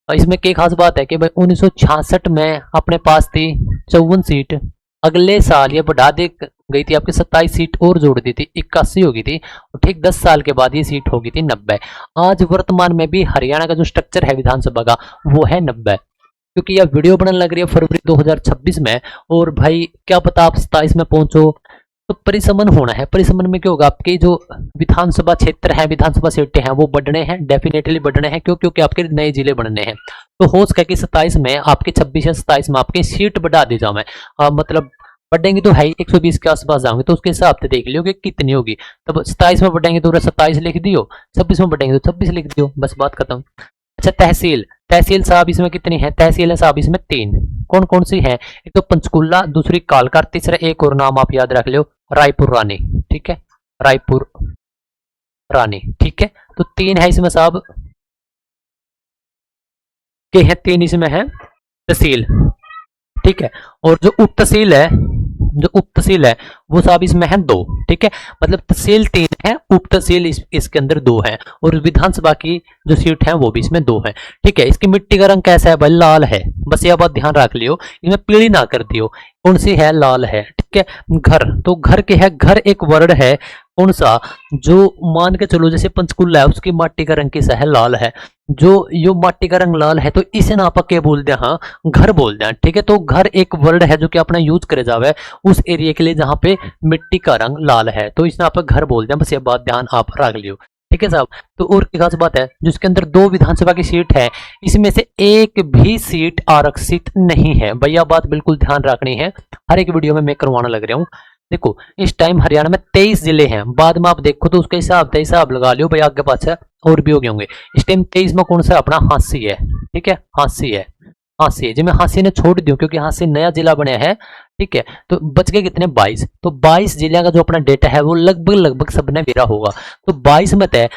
इसमें क्या खास बात है कि भाई 1966 में अपने पास थी 54 सीट, अगले साल ये बढ़ा दी गई थी, आपकी 27 सीट और जोड़ दी थी, 81 हो गई थी, और ठीक 10 साल के बाद ये सीट हो गई थी 90। आज वर्तमान में भी हरियाणा का जो स्ट्रक्चर है विधानसभा का वो है 90, क्योंकि यह वीडियो बनने लग रही है फरवरी 2026 में, और भाई क्या पता आप 27 में पहुंचो, तो परिसमन होना है। परिसमन में क्या होगा, आपके जो विधानसभा क्षेत्र है, विधानसभा सीटें हैं, वो बढ़ने हैं, डेफिनेटली बढ़ने हैं, क्यों, क्योंकि आपके नए जिले बनने हैं। तो हो सके कि 27 में आपके 26 या 27 में आपकी सीट बढ़ा दी जाए, मतलब बढ़ेंगे तो है 120 के आसपास जाओगे, तो उसके हिसाब से देख लियो कि कितनी होगी। तब 27 में बढ़ेंगे तो 27 लिख दियो, 26 में बढ़ेंगे तो 26 लिख दियो, बस बात खत्म। अच्छा तहसील, तहसील साहब इसमें कितनी है, तहसील है साहब इसमें 3, कौन कौन सी है, एक तो पंचकुला, दूसरी कालका, तीसरा एक और नाम आप याद रख लो, रायपुर रानी, ठीक है, रायपुर रानी, ठीक है। तो 3 है इसमें साहब, के है 3 इसमें है तहसील, ठीक है। और जो उप तहसील है, जो उप तहसील है वो साहब इसमें है 2, ठीक है। मतलब तहसील 3 है, उप तहसील इसके अंदर 2 है, और विधानसभा की जो सीट है वो भी इसमें 2 है, ठीक है। इसकी मिट्टी का रंग कैसा है भाई, लाल है, बस यह बात ध्यान रख लियो, इसमें पीली ना कर दियो, कौन सी है, लाल है, ठीक है। घर, तो घर के है, घर एक वर्ड है कौन सा, जो मान के चलो जैसे पंचकुला है उसकी माटी का रंग कैसा है, लाल है। जो यो माटी का रंग लाल है तो इसे ना आप क्या बोल दे, हाँ घर बोल दे, ठीक है। तो घर एक वर्ड है जो कि अपना यूज करे जावे उस एरिया के लिए जहां पे मिट्टी का रंग लाल है, तो इसने आप घर बोल दे। बस ये बात ध्यान आप रख लियो, ठीक है साहब। तो और की खास बात है, जिसके अंदर 2 विधानसभा की सीट है, इसमें से एक भी सीट आरक्षित नहीं है। भैया बात बिल्कुल ध्यान रखनी है, हर एक वीडियो में मैं करवाना लग रहा हूँ। देखो इस टाइम हरियाणा में 23 जिले हैं, बाद में आप देखो तो उसके हिसाब लगा लियो भाई, आगे पाछे और भी हो गए होंगे। इस टाइम 23 में कौन सा अपना हांसी है, ठीक है, हांसी है, हांसी है जी। मैं हांसी ने छोड़ दूं क्योंकि हांसी नया जिला बना है, ठीक है। तो बच गए कितने, 22। तो 22 जिले का जो अपना डेटा है वो लगभग सबने मेरा होगा। तो 22 में तय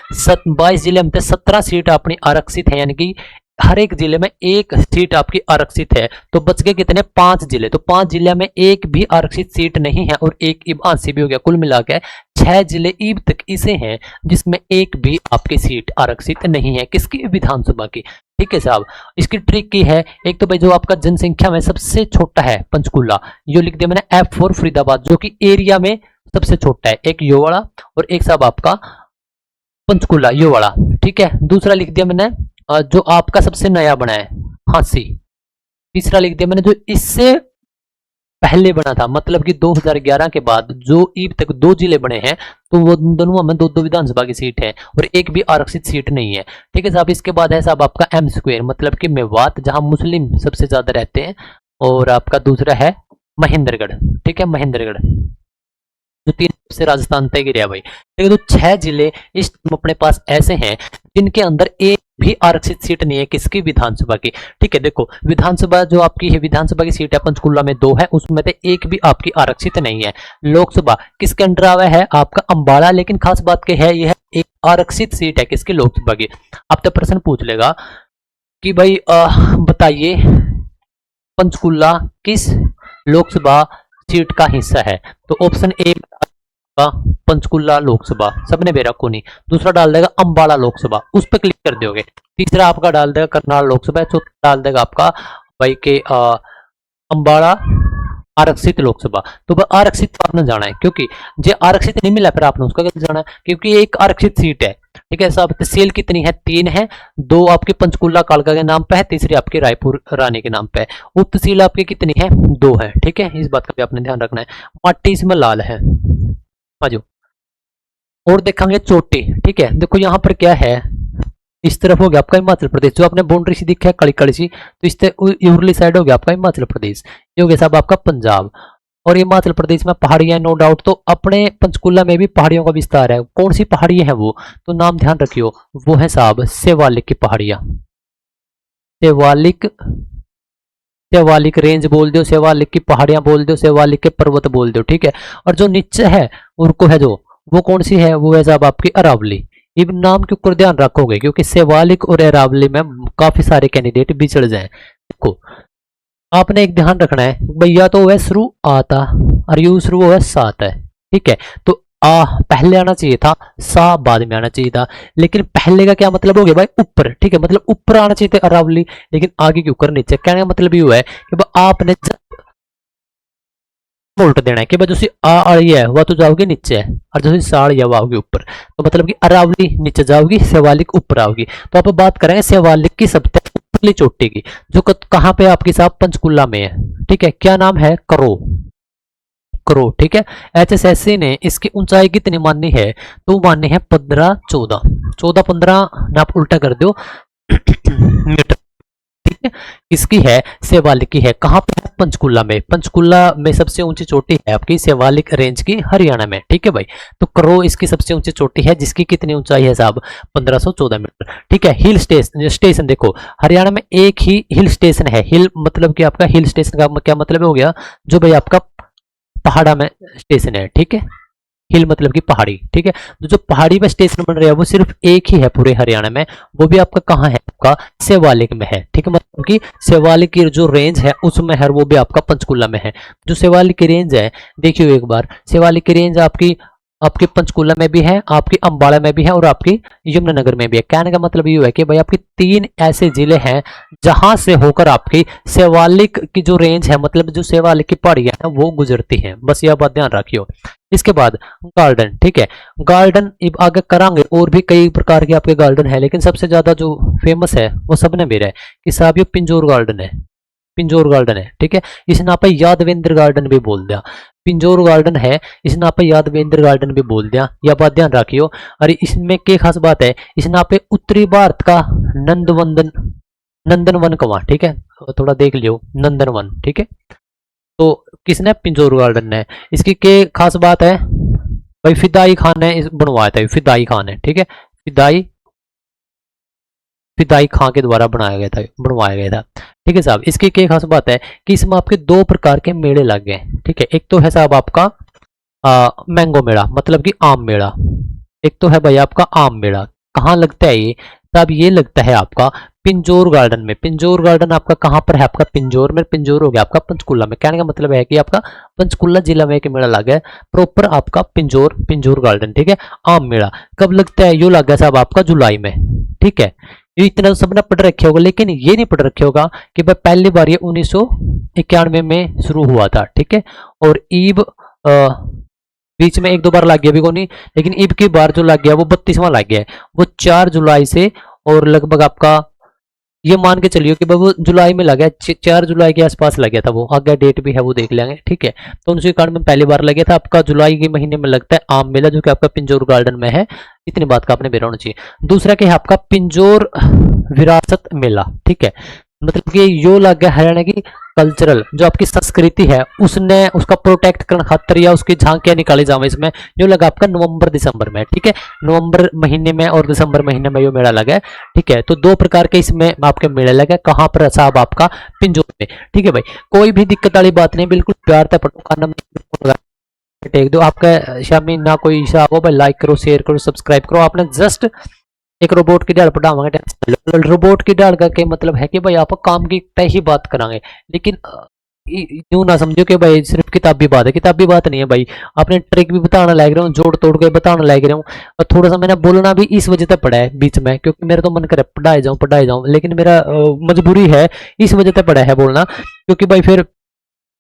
22 जिले में 17 सीट अपनी आरक्षित है, यानी कि हर एक जिले में एक सीट आपकी आरक्षित है। तो बच गए कितने, 5 जिले। तो 5 जिले में एक भी आरक्षित सीट नहीं है और एक आंसी भी हो गया, कुल मिलाकर 6 जिले ईब तक इसे हैं जिसमें एक भी आपकी सीट आरक्षित नहीं है, किसकी, विधानसभा की, ठीक है साहब। इसकी ट्रिक की है, एक तो भाई जो आपका जनसंख्या में सबसे छोटा है पंचकुला, यो लिख दिया मैंने F4 फरीदाबाद, जो कि एरिया में सबसे छोटा है, एक यो वाला और एक साहब आपका पंचकुला यो वाला, ठीक है। दूसरा लिख दिया मैंने जो आपका सबसे नया बना है हांसी। तीसरा लिख दिया मैंने जो इससे पहले बना था, मतलब कि 2011 के बाद जो ईब तक 2 जिले बने हैं, तो वो दोनों में 2-2 विधानसभा की सीट है और एक भी आरक्षित सीट नहीं है, ठीक है साहब। इसके बाद है साहब आपका M स्क्वायर, मतलब कि मेवात, जहां मुस्लिम सबसे ज्यादा रहते हैं। और आपका दूसरा है महेंद्रगढ़, ठीक है, महेंद्रगढ़, जो 3 से राजस्थान तय गिरा भाई, ठीक है। तो 6 जिले इस अपने पास ऐसे हैं जिनके अंदर एक भी आरक्षित सीट नहीं है, किसकी, विधानसभा की, ठीक है। देखो विधानसभा जो आपकी है, विधानसभा की सीट है पंचकुला में 2 है, उसमें से एक भी आपकी आरक्षित नहीं है। लोकसभा किसके अंडर आवा है, आपका अंबाला, लेकिन खास बात क्या है, यह एक आरक्षित सीट है किसकी, लोकसभा की। अब तो प्रश्न पूछ लेगा कि भाई बताइए पंचकुला किस लोकसभा सीट का हिस्सा है, तो ऑप्शन ए पंचकुला लोकसभा, सबने बेरा को नहीं। दूसरा डाल देगा अंबाला लोकसभा, उस पर क्लिक कर दोगे। तीसरा आपका डाल देगा करनाल लोकसभा, चौथा डाल देगा आपका भाई के अंबाला आरक्षित लोकसभा। तो वह आरक्षित आपने जाना है, क्योंकि जो आरक्षित नहीं मिला फिर आपने उसका कैसे जाना है, क्योंकि ये एक आरक्षित सीट है, ठीक है साहब। तहसील कितनी है, 3 है, 2 आपके पंचकुला कालका के नाम पे है, तीसरी आपकी रायपुर रानी के नाम पे है। उप तहसील आपकी कितनी है, 2 है, ठीक है। इस बात का भी आपने ध्यान रखना है। माटी इसमें लाल है, आजो। और देखेंगे चोटी, ठीक है। देखो यहाँ पर क्या है, इस तरफ हो गया आपका हिमाचल प्रदेश, जो आपने बाउंड्री सी दिखा है काली काली सी, तो इस यूरली साइड हो गया आपका हिमाचल प्रदेश, ये हो गया साहब आपका पंजाब। और हिमाचल प्रदेश में पहाड़ियां नो डाउट, तो अपने पंचकुला में भी पहाड़ियों का विस्तार है। कौन सी पहाड़ियां हैं वो, तो नाम ध्यान रखियो, वो है साहब सेवालिक की पहाड़ियां, सेवालिक, सेवालिक रेंज बोल दो, सेवालिक की पहाड़ियां बोल दो, सेवालिक के पर्वत बोल दो, ठीक है। और जो नीचे है उनको है जो, वो कौन सी है, वो है साहब आपकी अरावली। इन नाम के ऊपर ध्यान रखोगे क्योंकि सेवालिक और अरावली में काफी सारे कैंडिडेट बिछड़ जाए। देखो आपने एक ध्यान रखना है भैया, तो वह शुरू आता और यू शुरू वह सात है, ठीक है। तो आ पहले आना चाहिए था, सा बाद में आना चाहिए था, लेकिन पहले का क्या मतलब हो गया भाई, ऊपर, ठीक है। मतलब ऊपर आना चाहिए था अरावली, लेकिन आगे के ऊपर नीचे। कहने का मतलब ये हुआ है कि आपने उल्ट देना है कि भाई जो आ अड़ी है वह तो जाओगी नीचे है, और जो साड़ी है वह आओगी ऊपर। तो मतलब कि अरावली नीचे जाओगी, सेवालिक ऊपर आओगी। तो आप बात करेंगे सेवालिक की सबसे ऊपरली चोटी की, जो कहाँ पे आपकी साहब पंचकुला में है, ठीक है। क्या नाम है, करो, करो, ठीक है। HSSC ने इसकी ऊंचाई कितनी मानी है, तो मानी है 15-14, 14-15 आप उल्टा कर दो मीटर, ठीक है। इसकी है सेवालिक की है, कहां पे है, पंचकुला में। पंचकुला में सबसे ऊंची चोटी है आपकी सेवालिक रेंज की, हरियाणा में, ठीक है भाई। तो करो इसकी सबसे ऊंची चोटी है, जिसकी कितनी ऊंचाई है साहब, 1514 मीटर, ठीक है। हिल स्टेशन, स्टेशन देखो हरियाणा में एक ही हिल स्टेशन है। हिल मतलब कि आपका हिल स्टेशन का क्या मतलब हो गया, जो भाई आपका पहाड़ा में स्टेशन है, ठीक है। हिल मतलब की पहाड़ी, ठीक है। तो जो पहाड़ी पे स्टेशन बन रहा है वो सिर्फ एक ही है पूरे हरियाणा में, वो भी आपका कहाँ है, आपका सेवालिक में है, ठीक है। मतलब कि सेवालिक की जो रेंज है उसमें है, वो भी आपका पंचकुला में है। जो सेवालिक की रेंज है, देखियो एक बार, सेवालिक की रेंज आपकी आपकी पंचकुला में भी है, आपकी अंबाला में भी है और आपकी यमुनानगर में भी है। कहने का मतलब ये है कि भाई आपकी 3 ऐसे जिले हैं जहां से होकर आपकी शिवालिक की जो रेंज है, मतलब जो शिवालिक की पहाड़ियां हैं वो गुजरती हैं। बस यह बात ध्यान रखियो। इसके बाद गार्डन, ठीक है, गार्डन अब आगे करांगे, और भी कई प्रकार के आपके गार्डन है, लेकिन सबसे ज्यादा जो फेमस है वो सबने मेरा है कि साहब ये पिंजौर गार्डन है। पिंजौर गार्डन है, ठीक है, इसे ना पे यादवेंद्र गार्डन भी बोल दिया। पिंजौर गार्डन है, इसे ना पे यादवेंद्र गार्डन भी बोल दिया, यह बात ध्यान रखियो। अरे इसमें क्या खास बात है, इसे ना पे उत्तरी भारत का नंदवंदन नंदनवन कवा, ठीक है, थोड़ा देख लियो नंदनवन, ठीक है। तो किसने, पिंजौर गार्डन ने। इसकी क्या खास बात है भाई, फिदाई खान ने बनवाया था, फिदाई खान है, ठीक है, फिदाई फिदाई खां के द्वारा बनवाया गया था, ठीक है साहब। इसकी क्या खास बात है कि इसमें आपके 2 प्रकार के मेले लग गए, ठीक है। एक तो है साहब आपका मैंगो मेला, मतलब कि आम मेला। एक तो है भाई आपका आम मेला। कहाँ लगता है ये साहब, ये लगता है आपका पिंजौर गार्डन में। पिंजौर गार्डन आपका कहाँ पर है, आपका पिंजौर में। पिंजौर हो गया आपका पंचकुला में। कहने का मतलब है कि आपका पंचकुला जिला में एक मेला लगा है प्रॉपर आपका पिंजौर गार्डन, ठीक है। आम मेला कब लगता है, यो लग गया साहब आपका जुलाई में, ठीक है। ये इतना तो सबने पढ़ रखे होगा, लेकिन ये नहीं पढ़ रखे होगा कि भाई पहली बार ये 1991 में शुरू हुआ था, ठीक है। और ईब बीच में 1-2 बार लग गया भी को नहीं, लेकिन ईब की बार जो लग गया वो 32वां लग गया है, वो 4 जुलाई से। और लगभग आपका ये मान के चलिए कि वो जुलाई में लगा, 4 जुलाई के आसपास लग गया था वो। आगे डेट भी है वो देख लेंगे, ठीक है। तो 1991 में पहली बार लगा था आपका, जुलाई के महीने में लगता है आम मेला, जो कि आपका पिंजौर गार्डन में है। इतनी बात का आपने बेरा होना चाहिए। दूसरा क्या है आपका पिंजौर विरासत मेला, ठीक है। मतलब कि यो लग गया हरियाणा की कल्चरल जो आपकी संस्कृति है उसने उसका प्रोटेक्ट करने खातर या उसकी झांकियां निकाली जावे इसमें। जो लगा आपका नवंबर दिसंबर में, ठीक है, नवंबर महीने में और दिसंबर महीने में यो मेला लगा है, ठीक है। तो 2 प्रकार के इसमें आपके मेले लगे। कहाँ पर साहब, आपका पिंजौर में, ठीक है भाई। कोई भी दिक्कत वाली बात नहीं, बिल्कुल प्यार से पढ़ो, खाना टेक दो आपका शामी ना कोई हिसाब हो भाई। लाइक करो, शेयर करो, सब्सक्राइब करो। आपने जस्ट एक रोबोट की डाल पढ़ावांगे। रोबोट की डाल का क्या मतलब है कि भाई आप काम की तय ही बात करांगे, लेकिन यूं ना समझो कि भाई सिर्फ किताबी बात है। किताबी बात नहीं है भाई, आपने ट्रिक भी बताना लग रहा हूँ, जोड़ तोड़ के बताना लग रहा हूँ। और थोड़ा सा मैंने बोलना भी इस वजह से पड़ा है बीच में, क्योंकि मेरा तो मन करे पढ़ाए जाऊं, लेकिन मेरा मजबूरी है, इस वजह से पड़ा है बोलना। क्योंकि भाई फिर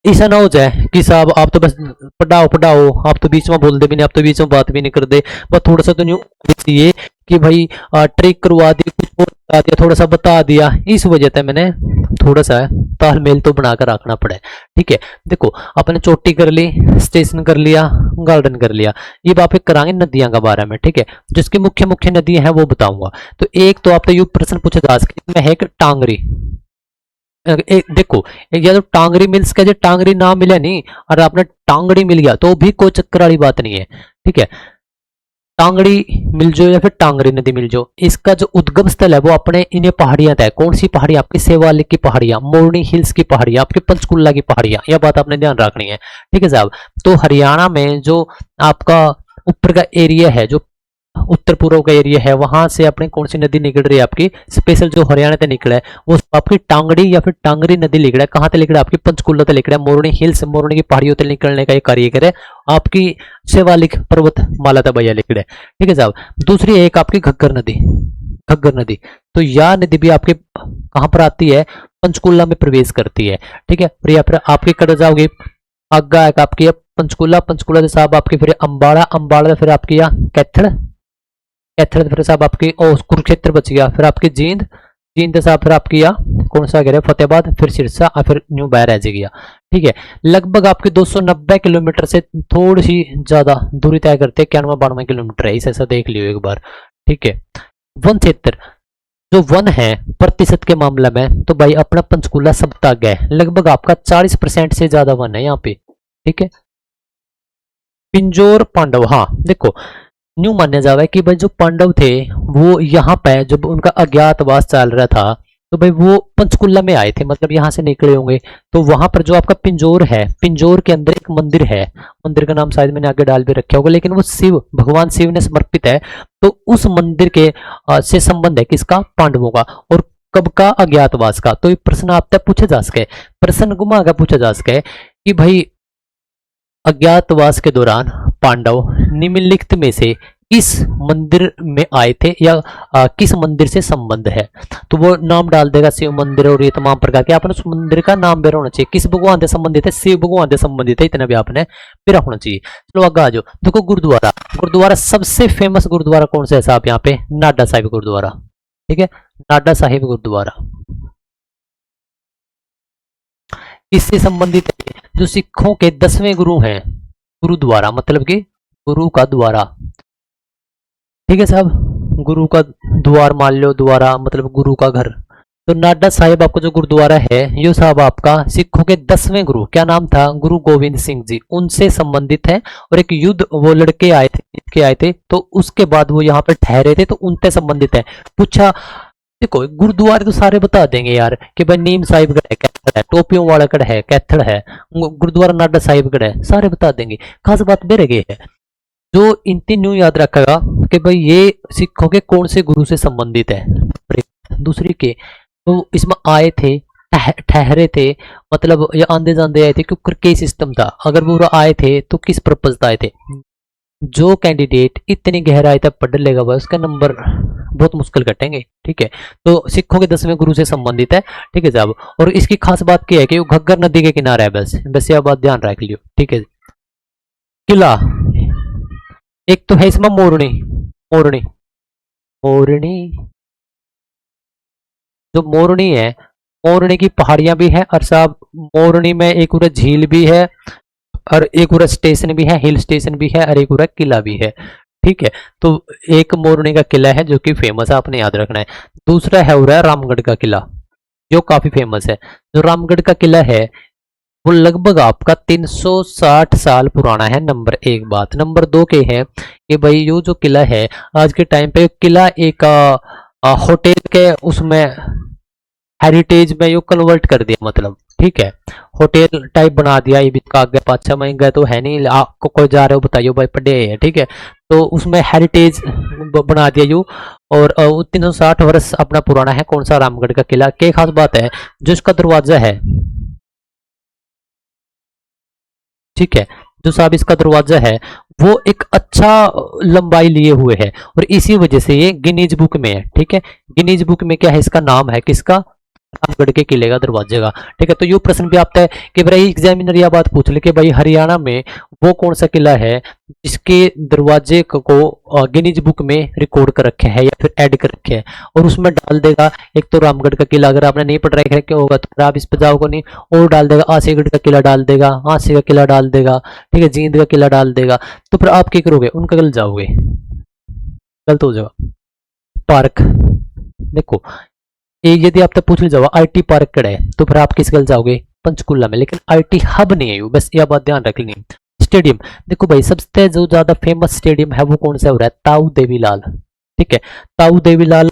ऐसा ना हो जाए कि साहब आप तो बस पढ़ाओ, आप तो बीच में बोल दे भी नहीं, आप तो बीच में बात भी नहीं कर दे। बस थोड़ा सा तो न्यू चाहिए कि भाई ट्रिक करवा दी, कुछ और बता दिया, थोड़ा सा बता दिया। इस वजह से मैंने थोड़ा सा तालमेल तो बनाकर रखना पड़ा, ठीक है। देखो आपने चोटी कर ली, स्टेशन कर लिया, गार्डन कर लिया। ये आप कराएंगे नदियां का बारे में, ठीक है। जिसकी मुख्य मुख्य नदियां हैं वो बताऊंगा। तो एक तो आप तो यू प्रश्न पूछे जा सकते हैं, टांगरी। एक देखो, एक या तो टांगरी मिल्स का, जो टांगरी ना मिले नहीं और आपने टांगड़ी मिल गया तो भी कोई चक्कर वाली बात नहीं है, ठीक है। टांगड़ी मिल जाओ या फिर टांगरी नदी मिल जाओ, इसका जो उद्गम स्थल है वो अपने इन्हें पहाड़ियां तय। कौन सी पहाड़ी, आपकी शिवालिक की पहाड़ियां, मोरनी हिल्स की पहाड़ियां, आपके पंचकुला की पहाड़ियां, यह बात आपने ध्यान रखनी है, ठीक है साहब। तो हरियाणा में जो आपका ऊपर का एरिया है, जो उत्तर पूर्व का एरिया है, वहां से अपनी कौन सी नदी निकल रही है, आपकी स्पेशल जो हरियाणा से निकला है वो आपकी टांगड़ी या फिर टांगरी नदी निकला है। कहाँ से निकला है, आपकी पंचकुला से निकला है। मोरनी हिल्स, मोरनी की पहाड़ियों से निकलने का ये कार्य करे आपकी शिवालिक पर्वत माला था भैया निकले, ठीक है साहब। दूसरी एक आपकी घग्गर नदी, घग्गर नदी। तो यह नदी भी आपके कहाँ पर आती है, पंचकुला में प्रवेश करती है, ठीक है। फिर यहाँ पर आपके कट जाओगे आगा आपकी पंचकुला, पंचकुला से साहब आपकी फिर अंबाड़ा, अंबाड़ा से फिर आपकी यहाँ कैथड़, कैथल फिर साहब आपकी कुरुक्षेत्र बच गया। फिर आपकी जींद, जींद साहब फिर आपकी या कौन सा कह रहे फतेहाबाद, फिर सिरसा और फिर न्यू बायर रह गया, ठीक है। लगभग आपके 290 किलोमीटर से थोड़ी सी ज्यादा दूरी तय करते हैं, 91-92 किलोमीटर है, इसे ऐसा देख लियो एक बार, ठीक है। वन क्षेत्र, जो वन है प्रतिशत के मामले में, तो भाई अपना पंचकुला सबसे आगे है। लगभग आपका 40% से ज्यादा वन है यहाँ पे, ठीक है। पिंजौर पांडव, हाँ देखो न्यू माना जावे कि भाई जो पांडव थे वो यहाँ पे जब उनका अज्ञातवास चल रहा था तो भाई वो पंचकुला में आए थे, मतलब यहाँ से निकले होंगे। तो वहां पर जो आपका पिंजौर है, पिंजौर के अंदर एक मंदिर है, मंदिर का नाम शायद मैंने आगे डाल भी रखा होगा, लेकिन वो शिव, भगवान शिव ने समर्पित है। तो उस मंदिर के से संबंध है किसका, पांडवों का। और कब का, अज्ञातवास का। तो ये प्रश्न आप तक पूछे जा सके, प्रश्न घुमा कर पूछा जा सके कि भाई अज्ञातवास के दौरान पांडव निम्नलिखित में से किस मंदिर में आए थे, या किस मंदिर से संबंध है। तो वो नाम डाल देगा शिव मंदिर और ये तमाम प्रकार के, आपने उस मंदिर का नाम भी होना चाहिए, किस भगवान से संबंधित है, शिव भगवान से संबंधित है, इतना भी आपने फिर होना चाहिए। चलो आगे आ जाओ। देखो गुरुद्वारा, गुरुद्वारा सबसे फेमस गुरुद्वारा कौन सा है साहब, यहाँ पे नाडा साहिब गुरुद्वारा, ठीक है, नाडा साहिब गुरुद्वारा इससे संबंधित है, जो सिखों के 10वें गुरु हैं। गुरुद्वारा मतलब कि गुरु का द्वारा, ठीक है साहब, गुरु का द्वार मान लो, द्वारा मतलब गुरु का घर। तो नाडा साहिब आपका जो गुरुद्वारा है ये साहब आपका सिखों के 10वें गुरु, क्या नाम था, गुरु गोविंद सिंह जी, उनसे संबंधित है। और एक युद्ध वो लड़के आए थे तो उसके बाद वो यहाँ पर ठहरे थे, तो उनसे संबंधित है। पूछा, देखो गुरुद्वारे तो सारे बता देंगे यार कि भाई नीम साहिबगढ़ है, कैथल है, टोपियों वाला गढ़ है, कैथल है, गुरुद्वारा नाडा साहिबगढ़ है, सारे बता देंगे। खास बात मेरे गए है, जो इन तीनों याद रखेगा कि भाई ये सिखों के कौन से गुरु से संबंधित है। दूसरी के तो इसमें आए थे, ठहरे थे, मतलब ये आंदे जांदे आए थे, क्योंकि के सिस्टम था। अगर वो आए थे तो किस पर्पज आए थे। जो कैंडिडेट इतनी गहराई तक पढ़ लेगा वह उसका नंबर बहुत मुश्किल कटेंगे, ठीक है। तो सिखों के 10वें गुरु से संबंधित है, ठीक है साहब। और इसकी खास बात क्या है कि वो घग्गर नदी के किनारे है, बस यह बात ध्यान रख लियो, ठीक है। किला एक तो है इसमें मोरनी, मोरनी मोरनी जो मोरनी है, मोरनी की पहाड़ियां भी है, और साहब मोरनी में एक पूरा झील भी है, और एक पूरा स्टेशन भी है, हिल स्टेशन भी है, और एक पूरा किला भी है, ठीक है। तो एक मोरनी का किला है जो कि फेमस है, आपने याद रखना है। दूसरा है उरा रामगढ़ का किला, जो काफी फेमस है। जो रामगढ़ का किला है वो लगभग आपका 360 साल पुराना है, नंबर एक बात। नंबर दो के है कि भाई ये जो किला है आज के टाइम पे, किला एक होटल के उसमें हेरिटेज में यो कन्वर्ट कर दिया, मतलब ठीक है, होटल टाइप बना दिया। ये भी आगे 5-6 महीने तो है नहीं, आपको कोई जा रहे हो बताइए भाई, पढ़े है, ठीक है। तो उसमें हेरिटेज बना दिया यू, और 360 वर्ष अपना पुराना है। कौन सा, रामगढ़ का किला। क्या खास बात है, जो इसका दरवाजा है, ठीक है, जो साहब इसका दरवाजा है वो एक अच्छा लंबाई लिए हुए है, और इसी वजह से ये गिनीज बुक में है, ठीक है। गिनीज बुक में क्या है, इसका नाम है किसका, रामगढ़ के किले का दरवाजे का, ठीक है। तो ये प्रश्न भी आता है कि भाई एग्जामिनर यह बात पूछ ले कि भाई हरियाणा में वो कौन सा किला है जिसके दरवाजे को गिनीज बुक में रिकॉर्ड कर रखे है या फिर ऐड कर रखे है, और उसमें डाल देगा एक तो रामगढ़ का किला, अगर आपने नहीं पढ़ रखे होगा तो आप इस पे जाओगे नहीं, और डाल देगा आसीगढ़ का किला, डाल देगा आसी का किला, डाल देगा, ठीक है, जींद का किला डाल देगा। तो फिर आप क्या करोगे, उनका गलत जाओगे, गलत हो जाएगा। पार्क देखो, यदि आप तक पूछ ले जाओ आईटी पार्क कड़ा है, तो फिर आप किस गल जाओगे, पंचकुला में, लेकिन आईटी हब नहीं है, बस यह बात ध्यान रख लेनी। स्टेडियम देखो भाई, सबसे जो ज्यादा फेमस स्टेडियम है वो कौन सा हो रहा है, ताऊ देवीलाल, ठीक है। ताऊ देवीलाल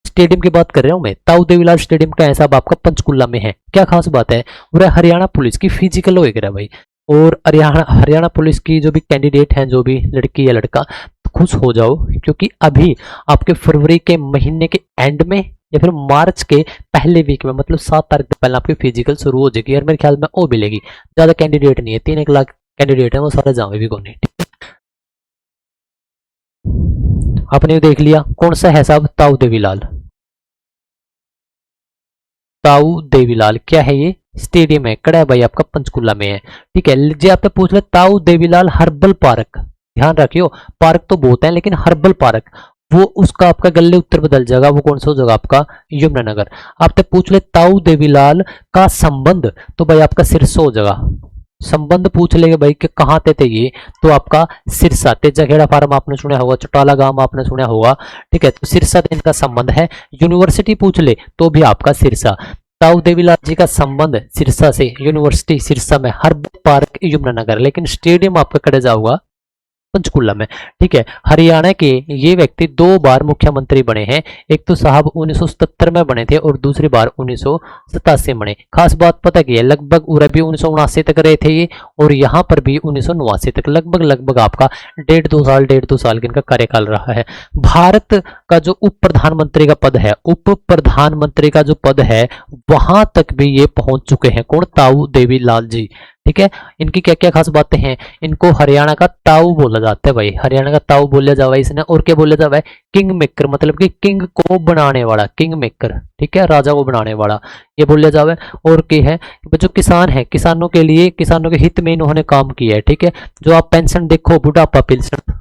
स्टेडियम की बात कर रहा हूं मैं। ताऊ देवीलाल स्टेडियम का हिसाब आपका पंचकुला में है। क्या खास बात है, वो हरियाणा पुलिस की फिजिकल हो गया भाई, और हरियाणा पुलिस की जो भी कैंडिडेट हैं, जो भी लड़की या लड़का, खुश हो जाओ, क्योंकि अभी आपके फरवरी के महीने के एंड में या फिर मार्च के पहले वीक में, मतलब 7 तारीख के पहले आपकी फिजिकल शुरू हो जाएगी, और मेरे ख्याल में वो मिलेगी। ज्यादा कैंडिडेट नहीं है, 3-1 लाख कैंडिडेट है, वो सारे जावे भी कौन नहीं। आपने देख लिया कौन सा है साहब, ताऊ देवीलाल। ताऊ देवीलाल क्या है, ये स्टेडियम है, कड़ा है भाई आपका पंचकुला में है, ठीक है। जी आपने पूछ लिया ताऊ देवीलाल हर्बल पार्क, ध्यान रखियो, पार्क तो बहुत है लेकिन हर्बल पार्क वो उसका आपका गले उत्तर बदल जाएगा, वो कौन सा हो जाएगा आपका यमुनानगर। आपने पूछ ले ताऊ देवीलाल का संबंध, तो भाई आपका सिरसा हो जाएगा। संबंध पूछ लेगा भाई कि कहाँ थे ये, तो आपका सिरसा, तेजाखेड़ा फार्म आपने सुना होगा, चौटाला गांव आपने सुना होगा, ठीक है। तो सिरसा इनका संबंध है। यूनिवर्सिटी पूछ ले तो भी आपका सिरसा। ताऊ देवीलाल जी का संबंध सिरसा से, यूनिवर्सिटी सिरसा में, हर्बल पार्क यमुनानगर, लेकिन स्टेडियम आपका कड़े जाऊंगा पंचकुला में, ठीक है। हरियाणा के ये व्यक्ति 2 बार मुख्यमंत्री बने हैं, एक तो साहब 1977 में बने थे और दूसरी बार 1987 बने। खास बात पता की है, लगभग उरे भी 1979 तक रहे थे ये, और यहाँ पर भी 1989 तक, लगभग आपका 1.5 साल इनका कार्यकाल रहा है। भारत का जो उप प्रधानमंत्री का पद है, उप प्रधानमंत्री का जो पद है, वहां तक भी ये पहुंच चुके हैं। कौन, ताऊ देवीलाल जी, ठीक है। इनकी क्या क्या खास बातें हैं, इनको हरियाणा का ताऊ बोला जाता है भाई, हरियाणा का ताऊ बोला जावा इसने। और क्या बोला जावा है, किंग मेकर, मतलब कि किंग को बनाने वाला, किंग मेकर, ठीक है, राजा को बनाने वाला, ये बोला जावा है। और क्या है कि जो किसान है, किसानों के लिए, किसानों के हित में इन्होंने काम किया है, ठीक है। जो आप पेंशन देखो, बुढ़ापा पेंशन,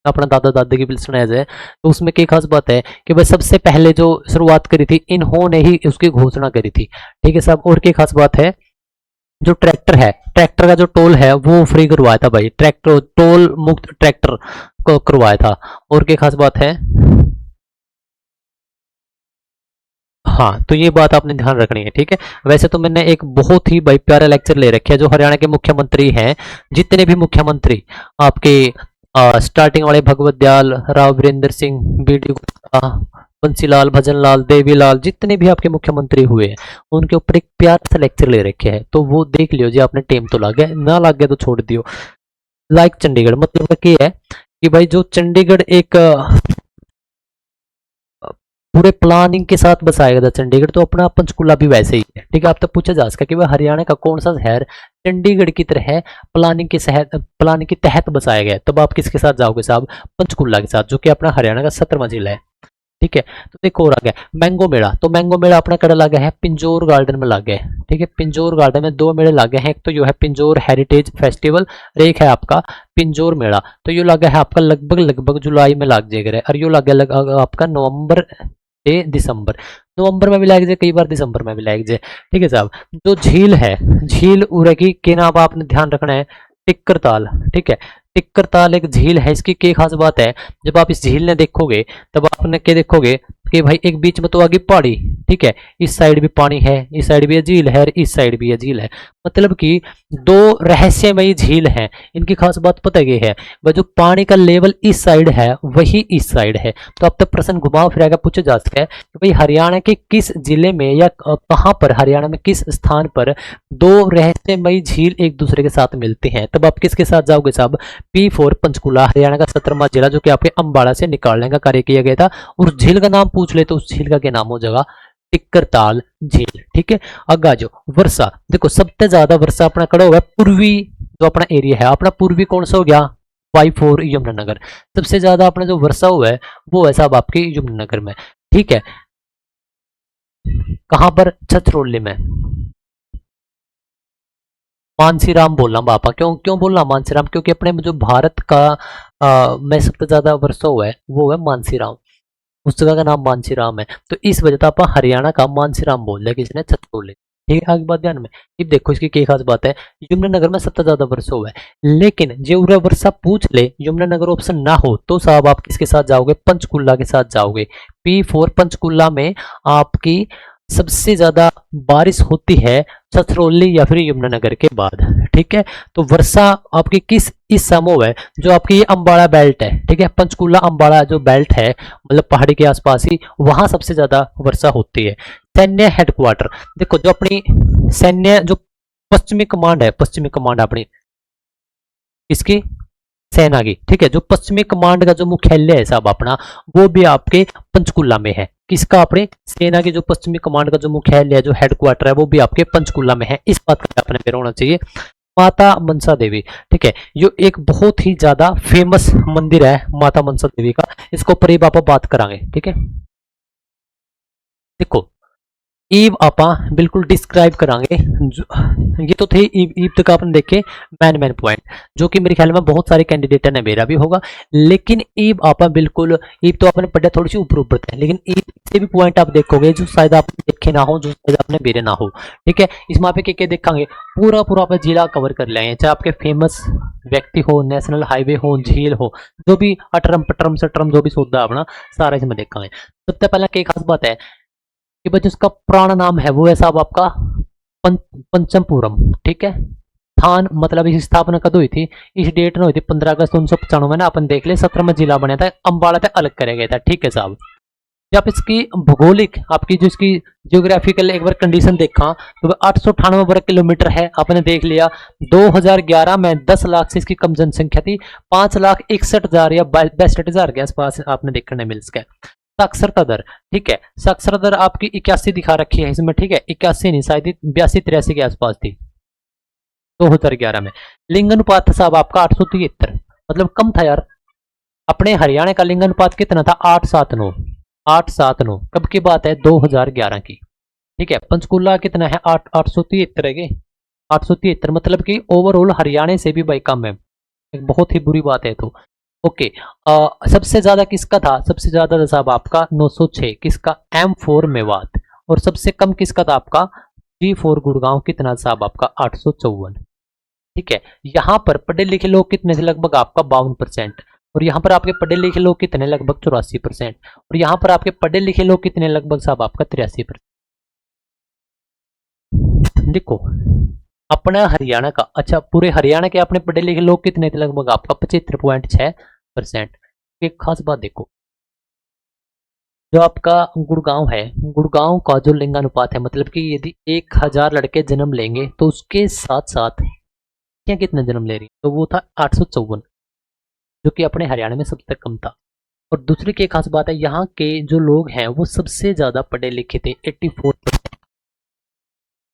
अपना दादा दादी की पेंशन है, तो उसमें क्या खास बात है कि भाई सबसे पहले जो शुरुआत करी थी इन्होंने ही उसकी घोषणा करी थी, ठीक है साहब। और क्या खास बात है, जो ट्रैक्टर है, ट्रैक्टर का जो टोल है वो फ्री करवाया था भाई, ट्रैक्टर टोल मुक्त ट्रैक्टर को करवाया था। और क्या खास बात है, हाँ, तो ये बात आपने ध्यान रखनी है, ठीक है। वैसे तो मैंने एक बहुत ही भाई प्यारा लेक्चर ले रखा है, जो हरियाणा के मुख्यमंत्री हैं, जितने भी मुख्यमंत्री आपके स्टार्टिंग वाले, भगवत दयाल, राव वीरेंद्र सिंह, बीडी गुप्ता, बंसीलाल, भजनलाल, देवीलाल, जितने भी आपके मुख्यमंत्री हुए हैं, उनके ऊपर एक प्यारा सा लेक्चर ले रखे है, तो वो देख लियो जी। आपने टेम तो लग गया, ना लग गया तो छोड़ दियो। लाइक चंडीगढ़, मतलब क्या है कि भाई जो चंडीगढ़ एक पूरे प्लानिंग के साथ बसाया गया था चंडीगढ़, तो अपना पंचकुला भी वैसे ही है, ठीक है। आप तक पूछा जा सका कि वह हरियाणा का कौन सा शहर चंडीगढ़ की तरह है प्लानिंग के तहत बसाया गया है, तब आप किसके साथ जाओगे साहब, पंचकुला के साथ, जो कि अपना हरियाणा का 17वां जिला है, ठीक है। तो देखो, और आ गया मैंगो मेला, तो मैंगो मेला अपना कड़ा लगा है, पिंजौर गार्डन में लग गया है, ठीक है। पिंजौर गार्डन में दो मेले लगे हैं, एक तो जो है पिंजौर हेरिटेज फेस्टिवल, और एक है आपका पिंजौर मेला। तो ये लगा है आपका लगभग लगभग जुलाई में लग जाएगा, और ये लगा आपका नवंबर से दिसंबर, नवंबर में भी लग जाए, कई बार दिसंबर में भी लग जाए, ठीक है साहब। जो झील है, झील उरे की के नाम आपने ध्यान रखना है, टिक्कर ताल, ठीक है। टिक्कर ताल एक झील है, इसकी क्या खास बात है, जब आप इस झील ने देखोगे तब आपने क्या देखोगे कि भाई एक बीच में तो आगे पहाड़ी, ठीक है, इस साइड भी पानी है, इस साइड भी झील है, और इस साइड भी झील है, मतलब कि दो रहस्यमयी झील है। इनकी खास बात पता है है, वह जो पानी का लेवल इस साइड है वही इस साइड है। तो अब तक प्रश्न घुमाव फिरा के पूछा जा सकता है कि भाई हरियाणा के किस जिले में या कहां पर, हरियाणा में किस स्थान पर दो रहस्यमयी झील एक दूसरे के साथ मिलते हैं, तब आप किसके साथ जाओगे साहब, P4 पंचकुला, हरियाणा का 17वां जिला, जो कि आपके अंबाला से निकालने का कार्य किया गया था। और झील का नाम पूछ ले तो उस झील का क्या नाम हो जाएगा, टिक्करताल झील, ठीक है। अगा जो वर्षा, देखो सबसे ज्यादा वर्षा अपना कड़ा हुआ है पूर्वी, जो अपना एरिया है अपना पूर्वी कौन सा हो गया, Y4 यमुनानगर, सबसे ज्यादा अपना जो वर्षा हुआ है वो है साहब आपके यमुनानगर में, ठीक है। कहां पर, छछरौली में। मानसीराम बोल रहा हूँ पापा, क्यों क्यों बोल रहा मानसीराम, क्योंकि अपने जो भारत का में सबसे ज्यादा वर्षा हुआ है वो है मानसीराम, उस जगह का नाम मानसीराम है। तो इस वजह से आप हरियाणा का मानसीराम बोल दिया किसने, छतरपुर। ठीक है, आगे बात ध्यान में। अब देखो इसकी क्या खास बात है, यमुनानगर में सबसे ज्यादा वर्षा हुआ है, लेकिन जो उरा वर्षा पूछ ले यमुनानगर ऑप्शन ना हो तो साहब आप किसके साथ जाओगे, पंचकुला के साथ जाओगे। P4 पंचकुला में आपकी सबसे ज्यादा बारिश होती है छछरौली या फिर यमुनानगर के बाद, ठीक है। तो वर्षा आपकी किस इस समय है, जो आपकी ये अंबाला बेल्ट है, ठीक है, पंचकुला अंबाला जो बेल्ट है, मतलब पहाड़ी के आसपास ही, वहां सबसे ज्यादा वर्षा होती है। सैन्य हेडक्वार्टर, देखो जो अपनी सैन्य जो पश्चिमी कमांड है, पश्चिमी कमांड अपनी इसकी सेना की, ठीक है, जो पश्चिमी कमांड का जो मुख्यालय है साहब अपना, वो भी आपके पंचकुला में है। किसका, अपने सेना की जो पश्चिमी कमांड का जो मुख्यालय है, जो हेडक्वार्टर है, वो भी आपके पंचकुला में है। इस बात का अपने पे होना चाहिए। माता मनसा देवी, ठीक है, जो एक बहुत ही ज्यादा फेमस मंदिर है माता मनसा देवी का, इसको ऊपर ही पापा बात करांगे, ठीक है। देखो ईव आपा बिल्कुल डिस्क्राइब करांगे, ये तो थे ईव तक आपने देखे मैन पॉइंट, जो कि मेरे ख्याल में बहुत सारे कैंडिडेट है, मेरा भी होगा, लेकिन ईव आपा बिल्कुल, ईव तो आपने पढ़ा थोड़ी सी ऊपर ऊपर है, लेकिन ईव से भी पॉइंट आप देखोगे जो शायद आपने देखे ना हो, जो शायद आपने मेरे ना हो, ठीक है। इसमें आप क्या देखेंगे, पूरा पूरा आप जिला कवर कर लेंगे, चाहे आपके फेमस व्यक्ति हो, नेशनल हाईवे हो, झील हो, जो भी अटरम पटरम सटरम जो भी सौदा अपना सारा इसमें देखेंगे। सबसे पहला क्या खास बात है कि भाई जिसका पुराना नाम है वो है साहब आपका पंचमपुरम, ठीक है। स्थान मतलब इस स्थापना कब हुई थी, इस डेट में हुई थी 15 अगस्त 1995 ना, अपन देख ले 17 में जिला बना था, अंबाला तक अलग कराया गया था, ठीक है साहब। जब इसकी भौगोलिक आपकी जो इसकी जियोग्राफिकल एक बार कंडीशन देखा तो 898 वर्ग किलोमीटर है, आपने देख लिया। 2011 में 10 लाख से इसकी कम जनसंख्या थी, 5,61,000 या 62,000 के आसपास आपने देखने मिल सके। साक्षरता दर, ठीक है, साक्षरता दर आपकी 81 दिखा रखी है इसमें, ठीक है, 81 नहीं शायद 82-83 के आसपास थी। 2011 में। लिंग अनुपात था साहब आपका 873, मतलब कम था यार। अपने हरियाणा का लिंग अनुपात कितना था? 879। 879 कब की बात है? 2011 की। ठीक है, पंचकुला कितना है? 873 है। 873 मतलब कि ओवरऑल हरियाणा से भी भाई कम है, एक बहुत ही बुरी बात है। तो ओके, सबसे ज्यादा किसका था? सबसे ज्यादा था साहब आपका 906, किसका? M4 मेवात। और सबसे कम किसका था आपका? G4 गुड़गांव, कितना साहब आपका? 854। ठीक है, यहाँ पर पढ़े लिखे लोग कितने थे? लगभग आपका 52%। और यहाँ पर आपके पढ़े लिखे लोग कितने? लगभग 84%। और यहाँ पर आपके पढ़े लिखे लोग कितने? लगभग साहब आपका 83%। देखो, अपना हरियाणा का, अच्छा पूरे हरियाणा के अपने पढ़े लिखे लोग कितने थे? लगभग आपका 75.6%। एक खास बात देखो, जो आपका गुड़गांव है, गुड़गांव का जो लिंगानुपात है, मतलब कि यदि 1000 लड़के जन्म लेंगे तो उसके साथ साथ लड़कियां कितने जन्म ले रही, तो वो था 854, जो कि अपने हरियाणा में सबसे कम था। और दूसरी की एक खास बात है, यहाँ के जो लोग हैं वो सबसे ज्यादा पढ़े लिखे थे, 84%।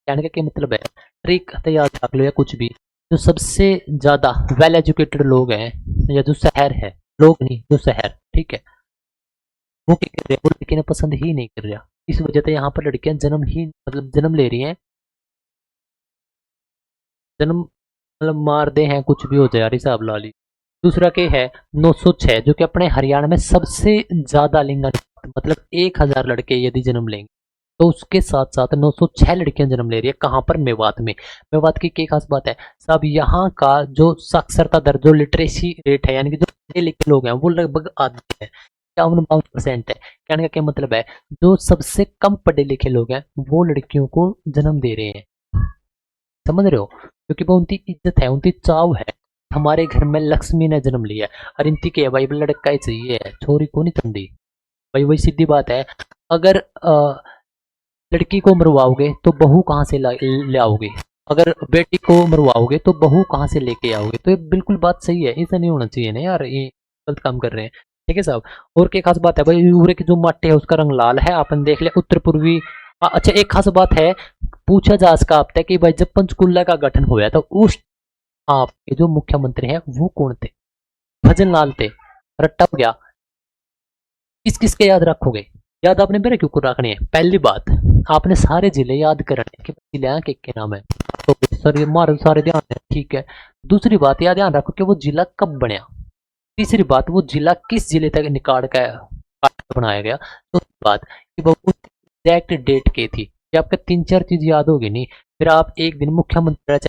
कहने का क्या मतलब है, ट्रिक याद रख लो या कुछ भी, जो सबसे ज्यादा वेल एजुकेटेड लोग हैं, या जो शहर है, लोग नहीं जो शहर, ठीक है, वो क्या कर रहे हैं? वो लड़कियां पसंद ही नहीं कर रहा। इस वजह से यहाँ पर लड़कियां जन्म ही, मतलब जन्म ले रही हैं, जन्म मतलब मार दे हैं, कुछ भी हो जाए यार, हिसाब ला ली। दूसरा के है 906, जो कि अपने हरियाणा में सबसे ज्यादा लिंग अनुपात, मतलब 1000 लड़के यदि जन्म लेंगे तो उसके साथ साथ 906 लड़कियां जन्म ले रही है। कहाँ पर? मेवात में। मेवात की क्या खास बात है साहब, यहाँ का जो साक्षरता दर, जो लिटरेसी रेट है, यानी कि जो पढ़े लिखे लोग हैं, वो लगभग आधे हैं, 51% है। कहने का क्या मतलब है, जो सबसे कम पढ़े लिखे लोग हैं वो लड़कियों को जन्म दे रहे हैं। समझ रहे हो? क्योंकि वो उनकी इज्जत है, उनकी चाव है, हमारे घर में लक्ष्मी ने जन्म लिया है, और इनकी के भाई लड़का ही चाहिए है, छोरी को नहीं चंदी। भाई वही सीधी बात है, अगर लड़की को मरवाओगे तो बहू कहाँ से ले आओगे? अगर बेटी को मरवाओगे तो बहू कहाँ से लेके आओगे? तो ये बिल्कुल बात सही है, ऐसा नहीं होना चाहिए ना यार, ये गलत काम कर रहे हैं। ठीक है साहब। और क्या खास बात है भाई, यूरे की जो माटी है उसका रंग लाल है, आपने देख लिया उत्तर पूर्वी। अच्छा एक खास बात है, पूछा जा सकता आपसे कि भाई जब पंचकुला का गठन हुआ तो उस आपके जो मुख्यमंत्री हैं वो कौन थे? भजन लाल थे। रट्टा हो गया। किस किस के याद रखोगे? याद आपने मेरे क्यों रखनी है? पहली बात, आपने सारे जिले याद करने कि जिले के नाम है, तो सर ये मारे सारे ध्यान है, ठीक है। दूसरी बात याद ध्यान रखो कि वो जिला कब बनया। तीसरी बात, वो जिला किस जिले तक निकाल का बनाया गया। चौथी बात कि वो एग्जैक्ट डेट की थी। कि आपके तीन चार चीज याद होगी नहीं, फिर आप एक दिन मुख्यमंत्री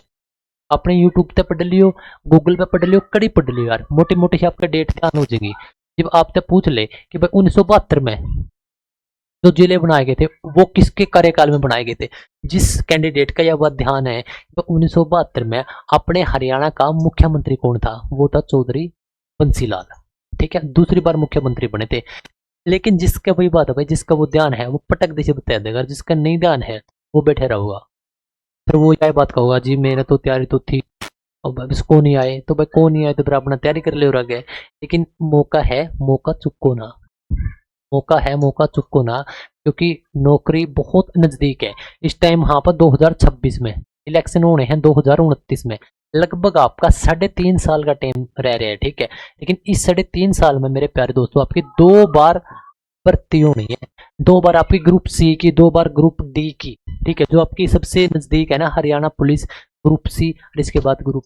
अपने यूट्यूब पे पढ़ लियो, गूगल पे पढ़ लियो, कड़ी पढ़ लियो यार, मोटी मोटी से आपका डेट ध्यान हो जाएगी। जब आपसे पूछ ले कि भाई 1972 में जो जिले बनाए गए थे वो किसके कार्यकाल में बनाए गए थे, जिस कैंडिडेट का यह बात ध्यान है तो 1972 में अपने हरियाणा का मुख्यमंत्री कौन था? वो था चौधरी बंसीलाल। ठीक है, दूसरी बार मुख्यमंत्री बने थे। लेकिन जिसका वही बात है भाई, जिसका वो ध्यान है वो पटक दे से बता देगा, जिसका नहीं ध्यान है वो बैठे रहोगा। फिर वो यही बात कहूंगा जी मेरे तो तैयारी तो थी, और भाई इसको नहीं आए तो भाई कौन नहीं आए, तो फिर अपना तैयारी कर ले और आ गए। लेकिन मौका है, मौका चुको ना। मौका है, मौका चुको ना, क्योंकि नौकरी बहुत नजदीक है। इस टाइम यहाँ पर 2026 में इलेक्शन होने हैं, 2029 में लगभग आपका 3.5 साल का टाइम रह रहा है। ठीक है, लेकिन इस 3.5 साल में मेरे प्यारे दोस्तों आपकी 2 बार भर्ती होनी है। 2 बार आपकी ग्रुप सी की, 2 बार ग्रुप डी की। ठीक है, जो आपकी सबसे नजदीक है ना, हरियाणा पुलिस ग्रुप सी, और इसके बाद ग्रुप,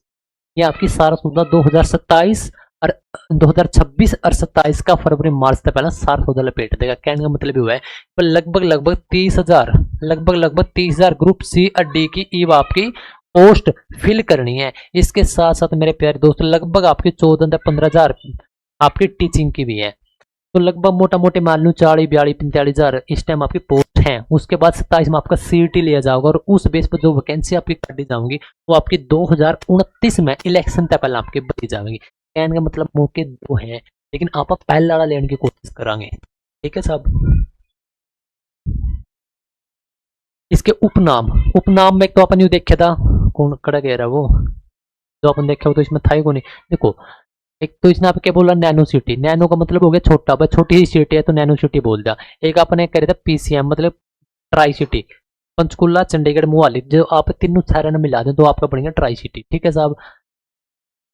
ये आपकी सारा सौदा 2027 और 2026 और 27 का फरवरी मार्च तक पहला सारा सौदा लपेट देगा। कहने का मतलब हुआ है पर लगभग 30,000, लगभग 30,000 ग्रुप सी और डी की ईव आपकी पोस्ट फिल करनी है। इसके साथ साथ मेरे प्यारे दोस्तों लगभग आपकी 14 से 15,000 आपकी टीचिंग की भी है। तो लगभग मोटा मोटे मान लो 40, 42, 45,000 इस टाइम आपकी पोस्ट है। उसके बाद 27 में आपका सीईटी लिया जाएगा, और उस बेस पर जो वैकेंसी आपकी काटी जाऊंगी वो आपकी 2029 में इलेक्शन तक पहले आपकी भरी जाएगी। कहने का मतलब मौके दो हैं, लेकिन आप पहला वाला लेने की कोशिश करेंगे। ठीक है साहब। इसके उपनाम, उपनाम में तो अपन यू देखा था, कौन कड़ा कह रहा वो, जो अपन देखा वो तो इसमें था ही को नहीं। देखो, एक तो इसने आप क्या बोला, नैनो सिटी। नैनो का मतलब हो गया छोटा, बस छोटी ही सिटी है तो नैनो सिटी बोल दिया। एक आपने कह रहे थे पीसीएम, मतलब ट्राई सिटी। पंचकुला, चंडीगढ़, मोहाली, जो आप तीनों शहर में मिला दें तो आपका बनेगा ट्राई सिटी। ठीक है साहब।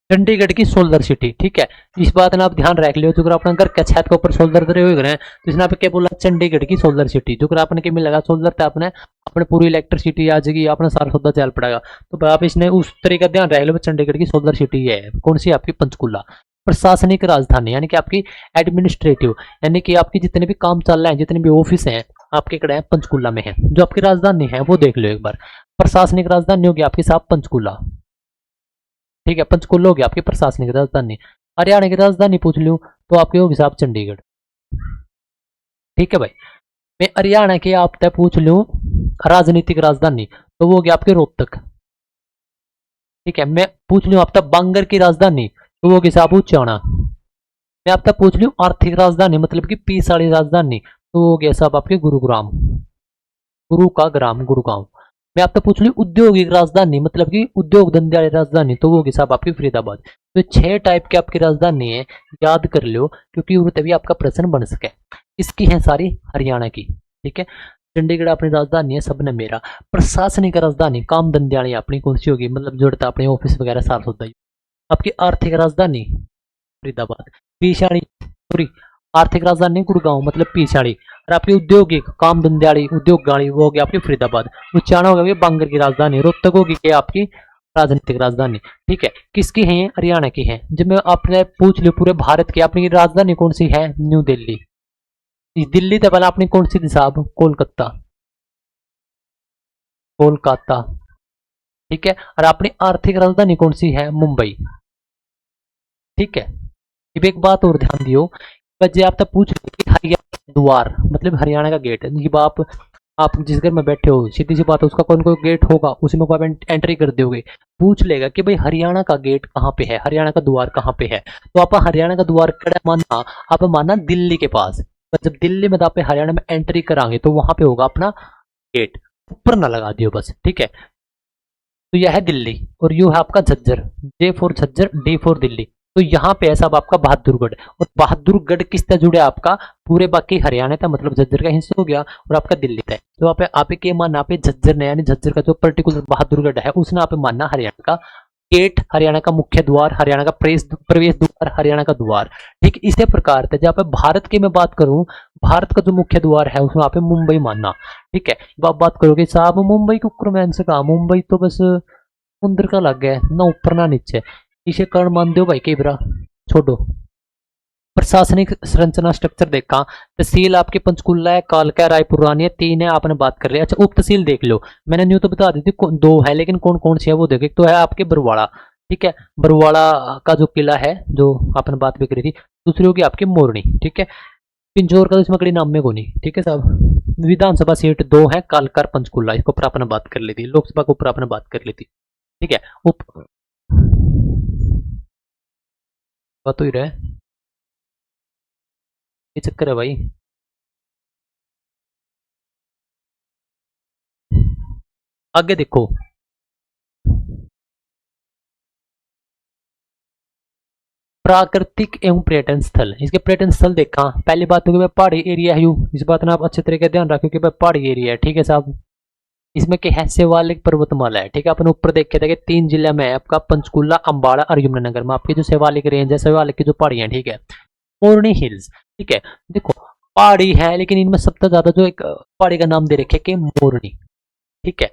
चंडीगढ़ की सोल्जर सिटी। ठीक है, इस बात ने आप ध्यान रख लियो। जो अपना घर के छत के ऊपर सोल्जर धरे हुए हैं तो इसने आप क्या बोला, चंडीगढ़ की सोल्जर सिटी। जो आपने क्या मिलेगा सोल्जर था अपने अपने पूरी इलेक्ट्रिसिटी आ जाएगी, अपना सारा सौदा चल पड़ेगा। तो आप इसने उस तरीके का ध्यान रख लो, चंडीगढ़ की सोल्जर सिटी है कौन सी, आपकी पंचकुला। प्रशासनिक राजधानी यानी कि आपकी एडमिनिस्ट्रेटिव, यानी कि आपकी जितने भी काम चल रहे हैं, जितने भी ऑफिस हैं आपके कड़े हैं पंचकुला में है। जो आपकी राजधानी है वो देख लो एक बार। प्रशासनिक राजधानी होगी आपकी साहब पंचकुला। ठीक है, पंचकुला होगी आपकी प्रशासनिक राजधानी। हरियाणा की राजधानी पूछ लूं तो आपकी होगी साहब चंडीगढ़। ठीक है भाई। मैं हरियाणा के आपसे पूछ लूं राजनीतिक राजधानी तो वो होगी आपकी रोहतक। ठीक है, मैं पूछ लूं आपसे बांगर की राजधानी तो वो होगी साहब उचाना। मैं आपसे पूछ लूं आर्थिक राजधानी मतलब कि पीस वाली राजधानी तो वो हो गया साहब आपके गुरुग्राम, गुरु का ग्राम, गुरुगांव। मैं आपसे पूछ लूं औद्योगिक राजधानी मतलब कि उद्योग धंधे वाली राजधानी तो वो होगी साहब आपकी फरीदाबाद। तो 6 टाइप की आपकी राजधानी है, याद कर लो क्योंकि वो तभी आपका प्रश्न बन सके। इसकी है सारी हरियाणा की। ठीक है, चंडीगढ़ अपनी राजधानी है, सबने मेरा। प्रशासनिक राजधानी काम धंधे वाली अपनी कौन सी होगी, मतलब जोड़ता अपने ऑफिस वगैरह सारा होता है। आपकी आर्थिक राजधानी फरीदाबाद। पीछाड़ी सॉरी, आर्थिक राजधानी गुड़गांव मतलब पीछाड़ी। और आपकी औद्योगिक काम धंधे वाली उद्योग गाड़ी वो होगी आपकी फरीदाबाद। उच्चारण होगा बांगर की राजधानी। रोहतक होगी क्या आपकी राजनीतिक राजधानी। ठीक है, किसकी है, हरियाणा की है। जब मैं आपने पूछ लिया पूरे भारत की अपनी राजधानी कौन सी है, न्यू दिल्ली। दिल्ली तो पहले अपनी कौन सी थी साहब, कोलकाता, कोलकाता। ठीक है, और अपनी आर्थिक राजधानी कौन सी है, मुंबई। ठीक है, अब एक बात और ध्यान दियो, बच्चे आप तब पूछ रहे कि हरियाणा का द्वार मतलब हरियाणा का गेट। जब आप जिस घर में बैठे हो सीधी सी बात है उसका कोई कोई गेट होगा, उसी में आप एंट्री कर दोगे। पूछ लेगा कि भाई हरियाणा का गेट कहाँ पे है, हरियाणा का द्वार कहाँ पे है। तो आप हरियाणा का द्वार कड़ा मानना, आप मानना दिल्ली के पास। पर जब दिल्ली में आप हरियाणा में एंट्री करांगे तो वहां पे होगा अपना गेट। ऊपर ना लगा दियो बस। ठीक है, तो यह है दिल्ली। और यू है आपका Jhajjar, J for Jhajjar, D for Delhi. तो यहाँ पे है साहब आपका बहादुरगढ़। और बहादुरगढ़ किससे जुड़े आपका, पूरे बाकी हरियाणा था मतलब झज्जर का हिस्सा हो गया और आपका दिल्ली था। तो आप के मानना आप झज्जर ने, यानी झज्जर का जो पर्टिकुलर बहादुरगढ़ है उसने आप मानना हरियाणा का गेट, हरियाणा का मुख्य द्वार, हरियाणा का प्रवेश द्वार, हरियाणा का द्वार। ठीक, इसी प्रकार से जहाँ पे भारत की मैं बात करूं, भारत का जो मुख्य द्वार है उसमें आप मुंबई मानना। ठीक है, अब आप बात करोगे साहब मुंबई के ऊपर से कहा, मुंबई तो बस समुद्र का लग गया ना ऊपर ना नीचे, इसे कर्ण मान दो भाई कई बरा छोड़ो। प्रशासनिक संरचना स्ट्रक्चर देखा, तहसील आपकी पंचकुला है, कालका, रायपुर, रानी है, 3 है आपने बात कर लिया। अच्छा उप तहसील देख लो, मैंने न्यू तो बता दी थी 2 है लेकिन कौन कौन सी है वो देखो। एक तो है आपके बरवाड़ा। ठीक है, बरवाड़ा का जो किला है जो आपने बात भी करी थी। दूसरी होगी आपकी मोरनी। ठीक है, पिंजौर का तो इसमें कड़ी नाम में को नहीं। ठीक है साहब, विधानसभा सीट 2 है, कालका, पंचकुला, इसको ऊपर आपने बात कर ली थी। लोकसभा के ऊपर आपने बात कर ली थी। ठीक है, उप बात तो ही रहे, ये चक्कर है भाई। आगे देखो, प्राकृतिक एवं पर्यटन स्थल। इसके पर्यटन स्थल देखा, पहली बात तो कि पहाड़ी एरिया है। इस बात में आप अच्छे तरीके से ध्यान रखो कि पहाड़ी एरिया है। ठीक है साहब, इसमें क्या है, शिवालिक पर्वतमाला है। ठीक है, अपन ऊपर देखे थे कि 3 जिले में है आपका पंचकुला, अंबाला और यमुनानगर में आपकी जो शिवालिक रेंज है, शिवालिक की जो पहाड़ियां। ठीक है, मोरनी हिल्स। ठीक है, देखो पहाड़ी है लेकिन इनमें सबसे ज्यादा जो एक पहाड़ी का नाम दे रखे कि मोरनी। ठीक है,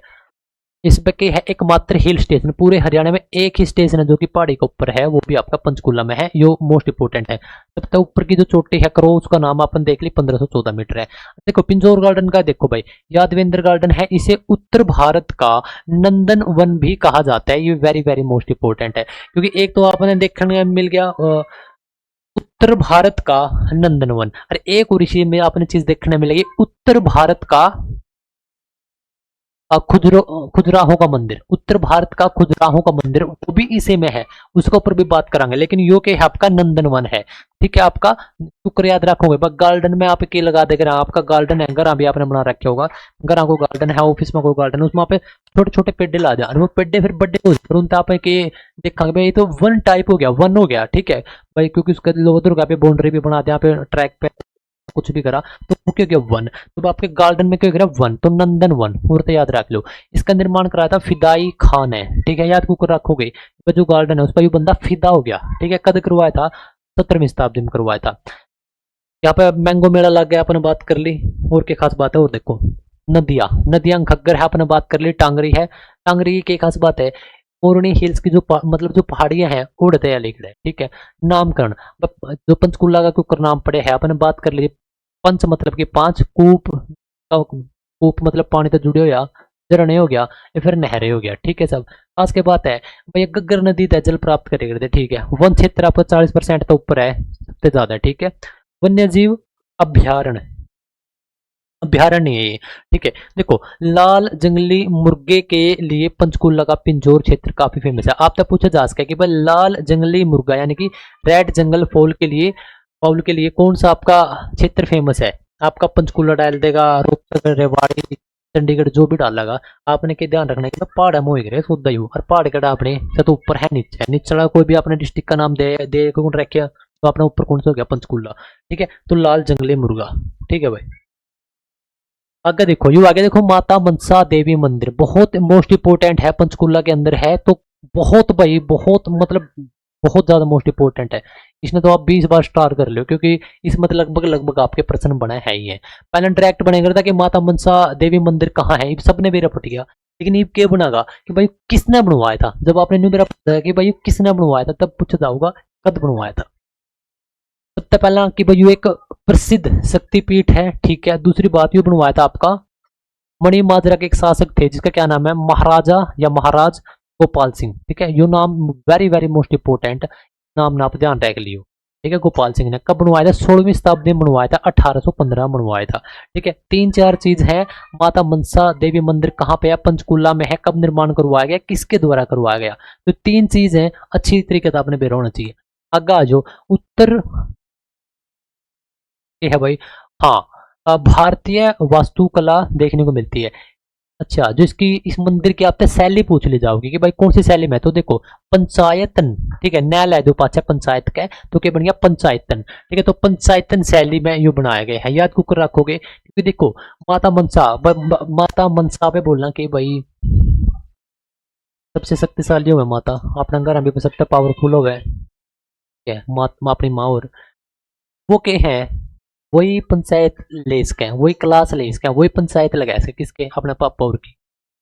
इसमें क्या है, एकमात्र हिल स्टेशन पूरे हरियाणा में एक ही स्टेशन है जो कि पहाड़ी के ऊपर है, वो भी आपका पंचकुला में है। यो मोस्ट इंपोर्टेंट है। सबसे ऊपर की जो चोटी है करो उसका नाम अपन देख ली, 1514 मीटर है। देखो पिंजौर गार्डन का देखो भाई, यादवेंद्र गार्डन है, इसे उत्तर भारत का नंदन वन भी कहा जाता है। ये वेरी वेरी मोस्ट इंपोर्टेंट है क्योंकि एक तो आपने देखने में मिल गया उत्तर भारत का नंदन वन, और एक और इसी में आपने चीज देखने मिलेगी उत्तर भारत का खुजराहो का मंदिर। उत्तर भारत का खुजराहो का मंदिर वो भी इसी में है, उसके ऊपर भी बात करांगे। लेकिन यो के आपका नंदनवन है। ठीक है, आपका शुक्र याद रखोगे बस। गार्डन में आप के लगा देगा, आपका गार्डन है, घर भी आपने बना रखे होगा, घर को गार्डन है, ऑफिस में कोई गार्डन है, उसमें आप छोटे छोटे पेड़े ला जाए, वो पेड़े फिर बड़े हो जाए, उनसे आप देखा भाई ये तो वन टाइप हो गया, वन हो गया। ठीक है भाई, क्योंकि उसका लोग दुर्गा पे बाउंड्री भी बना दिया, पे ट्रैक पे कुछ भी करा तो वो क्या गया वन। तो आपके गार्डन में क्या करा वन, तो नंदन वन, मूर्त याद रख लो। इसका निर्माण कराया था फिदाई खान है, ठीक है, याद को रखोगे। जो गार्डन है उस पर ये बंदा फिदा हो गया, ठीक है। कद करवाया था, 17वीं शताब्दी में करवाया था। यहाँ पे मैंगो मेला लग गया, अपने बात कर ली। और क्या खास बात है, और देखो नदियां, नदियां घग्गर है, अपने बात कर ली। टांगरी है, टांगरी की क्या खास बात है, पूर्णी हिल्स की जो मतलब जो पहाड़ियां हैं उड़ते हैं लिखड़े, ठीक है। नामकरण, जो पंचकूला का कुकर नाम पड़े है, अपने बात कर ली। पंच मतलब कि पांच, कूप, कूप मतलब पानी तो जुड़े हो या झरने हो गया, या फिर नहरें हो गया, ठीक है सब। आज के बात है भाई गग्गर नदी तय जल प्राप्त करे करते, ठीक है। वन क्षेत्र आपका 40% तो ऊपर है, सबसे ज्यादा, ठीक है। वन्य जीव अभ्यारण्य, अभ्यारण्य है ये, ठीक है। देखो लाल जंगली मुर्गे के लिए पंचकूला का पिंजौर क्षेत्र काफी फेमस है। आप तक पूछा जा सके कि भाई लाल जंगली मुर्गा यानी कि रेड जंगल फॉल के लिए, फाउल के लिए कौन सा आपका क्षेत्र फेमस है। आपका पंचकूला डाल देगा, रोहतक, रेवाड़ी, चंडीगढ़ जो भी डालेगा, आपने क्या ध्यान रखना है कि पहाड़ में मोह गए सोदा यू, और पहाड़ का आपने तो ऊपर है नीचे, नीचे कोई भी आपने डिस्ट्रिक्ट का नाम दे कौन रखा, तो अपना ऊपर कौन सा हो गया पंचकूला, ठीक है। तो लाल जंगली मुर्गा, ठीक है भाई। आगे देखो, यू आगे देखो, माता मनसा देवी मंदिर बहुत मोस्ट इंपोर्टेंट है, पंचकूला के अंदर है। तो बहुत भाई बहुत मतलब बहुत ज्यादा मोस्ट इंपोर्टेंट है। इसने तो आप 20 बार स्टार कर लो, क्योंकि इसमें तो लगभग लगभग आपके प्रश्न बना है ही है। पहले डायरेक्ट बनेगा था कि माता मनसा देवी मंदिर कहाँ है, सबने मेरा पट गया। लेकिन ये क्या बनागा कि भाई किसने बनवाया था, जब आपने न्यू मेरा पूछा कि भाई किसने बनवाया था, तब पूछा जाऊंगा कब बनवाया था। सबसे पहला कि भाई ये एक प्रसिद्ध शक्तिपीठ है, ठीक है। दूसरी बात, ये बनवाया था आपका मणि माजरा के एक शासक थे, जिसका क्या नाम है, महाराजा या महाराज गोपाल सिंह, ठीक है। यो नाम वेरी वेरी मोस्ट इंपोर्टेंट नाम ना आप ध्यान रख लियो, ठीक है। गोपाल सिंह ने कब बनवाया था, 16वीं शताब्दी में बनवाया था, 1815 बनवाया था, ठीक है। 3-4 चीज है। माता मनसा देवी मंदिर कहाँ पे है, पंचकूला में है। कब निर्माण करवाया गया, किसके द्वारा करवाया गया, तो 3 चीज है, अच्छी तरीके से आपने बेर होना चाहिए। आगे आ जाओ, उत्तर ये है भाई, हाँ, भारतीय वास्तुकला देखने को मिलती है। अच्छा, जो इसकी इस मंदिर की आपसे शैली पूछ ली जाओगी कि भाई कौन सी शैली में, तो देखो पंचायतन, ठीक है। नैल है जो पाचा पंचायत का है, तो क्या बन गया पंचायतन, ठीक है। तो पंचायतन शैली में ये बनाया गया है, याद कुकर रखोगे, क्योंकि देखो माता मनसा, माता मनसा पे बोलना कि भाई सबसे शक्तिशाली हो माता, अपना घर अभी सबसे पावरफुल हो गए, ठीक है। माँ अपनी माँ, और वो क्या है, वही पंचायत ले इसके, वही क्लास ले इसके, वही पंचायत लगा इसके, किसके, अपने पापा और की।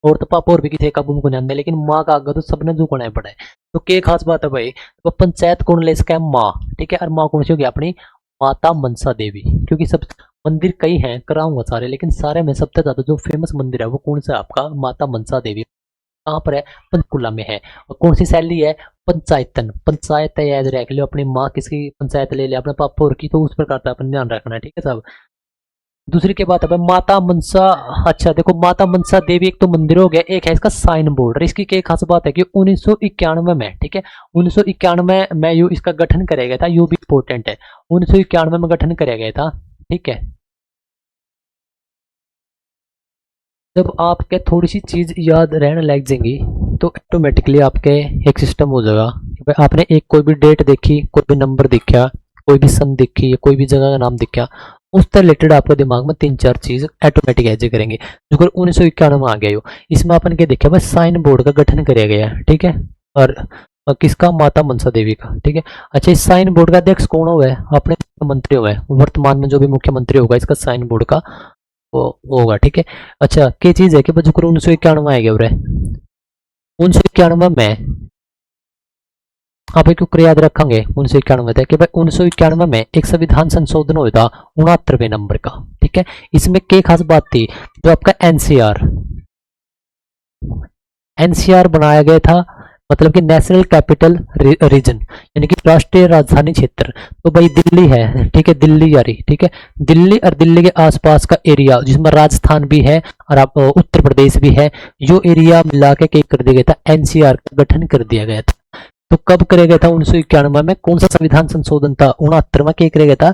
और तो पापा और भी किसी का उनको जानते, लेकिन माँ का आगे तो सबने झुकना पड़ा है। तो क्या खास बात है भाई, तो पंचायत कौन ले इसका है, माँ, ठीक है। और माँ कौन सी होगी, अपनी माता मनसा देवी। क्योंकि सब मंदिर कई हैं, कराऊंगा सारे, लेकिन सारे में सबसे ज्यादा जो फेमस मंदिर है वो कौन सा है, आपका माता मनसा देवी। कहाँ पर है, पंचकुला में है। और कौन सी शैली है, पंचायतन, पंचायत है, याद रख लो। अपनी माँ किसकी पंचायत ले ले, अपने पापा और की, तो उस प्रकार का अपन ध्यान रखना है, ठीक है साहब। दूसरी की बात है माता मनसा, अच्छा देखो माता मनसा देवी एक तो मंदिर हो गया, एक है इसका साइन बोर्ड। इसकी क्या खास बात है कि 1991 में, ठीक है, 1991 में यू इसका गठन कराया गया था, यू भी इंपॉर्टेंट है। 1991 में गठन कराया गया था, ठीक है। जब आपके थोड़ी सी चीज याद रहने लग जाएंगी तो ऑटोमेटिकली आपके एक सिस्टम हो जाएगा। भाई आपने एक कोई भी डेट देखी, कोई भी नंबर दिखा, कोई भी सन दिखी, कोई भी जगह का नाम दिखा, उससे रिलेटेड आपके दिमाग में 3-4 चीज ऑटोमेटिक ऐसे करेंगे। जो 1991 में आ गया हो, इसमें अपन क्या देखा, बस साइन बोर्ड का गठन कराया गया है, ठीक है। और किसका, माता मनसा देवी का, ठीक है। अच्छा, इस साइन बोर्ड का अध्यक्ष कौन हुआ है, अपने मुख्यमंत्री हुआ है, वर्तमान में जो भी मुख्यमंत्री होगा इसका साइन बोर्ड का वो होगा, ठीक है। अच्छा, क्या चीज है कि बच्चों 1991 में आएगा, 1991 में आप एक याद रखेंगे 1991 था कि भाई 1991 में एक संविधान संशोधन हुआ था 69वें नंबर का, ठीक है। इसमें क्या खास बात थी, जो आपका एनसीआर बनाया गया था, मतलब कि नेशनल कैपिटल रीजन, यानी कि राष्ट्रीय राजधानी क्षेत्र। तो भाई दिल्ली है, ठीक है, दिल्ली यारी, ठीक है। दिल्ली और दिल्ली के आसपास का एरिया जिसमें राजस्थान भी है और आप उत्तर प्रदेश भी है, जो एरिया मिला के क्या कर दिया गया था, एनसीआर का गठन कर दिया गया था। तो कब किया गया था, 1991 में। कौन सा संविधान संशोधन था, 69 में क्या किया गया था,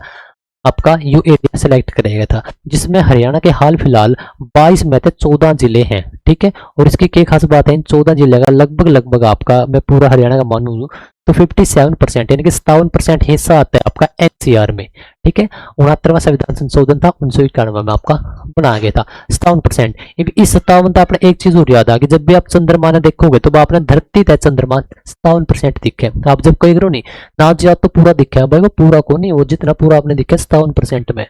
आपका यू एरिया सेलेक्ट किया गया था, जिसमें हरियाणा के हाल फिलहाल 22 में से 14 जिले हैं, ठीक है। और इसकी क्या खास बात है, इन 14 जिले का लगभग लगभग आपका, मैं पूरा हरियाणा का मानू तो 57% यानी कि 57% हिस्सा आता है आपका एनसीआर में। ठीक है, 69वां संविधान संशोधन था 1991 में आपका बनाया गया था 57%। इस 57 आपने एक चीज और याद आ गई, जब भी आप चंद्रमा ने देखोगे तो आपने धरती तय चंद्रमा 57% दिखे। आप जब कहीं करो नहीं ना जी आप तो पूरा दिखा भाई, वो पूरा को नहीं, वो जितना पूरा आपने दिखा 57% में।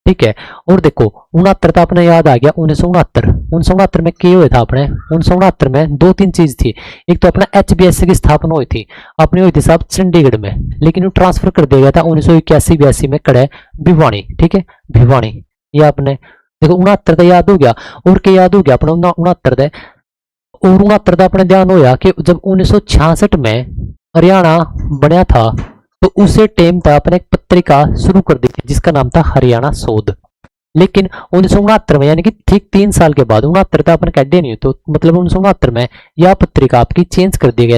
ठीक है, और देखो 69 तो आपने याद आ गया 1969 में क्या हुआ था अपने 1969 में दो तीन चीज थी। एक तो अपना HBSC की स्थापना हुई थी, अपनी हुई थी साहब चंडीगढ़ में, लेकिन वो ट्रांसफर कर दिया गया था 1981-82 में कड़े भिवानी। ठीक है, भिवानी, ये आपने देखो 69 का याद हो गया। और क्या याद हो गया अपना 69 और 69 अपने ध्यान होया कि जब 1966 में हरियाणा बनया था तो उसे टाइम पर अपने एक पत्रिका शुरू कर दी थी जिसका नाम था हरियाणा शोध। लेकिन 1969 में यानी कि ठीक 3 साल के बाद 69 तो अपन कैडे नहीं, तो मतलब 1969 में यह पत्रिका आपकी चेंज कर दिया गया।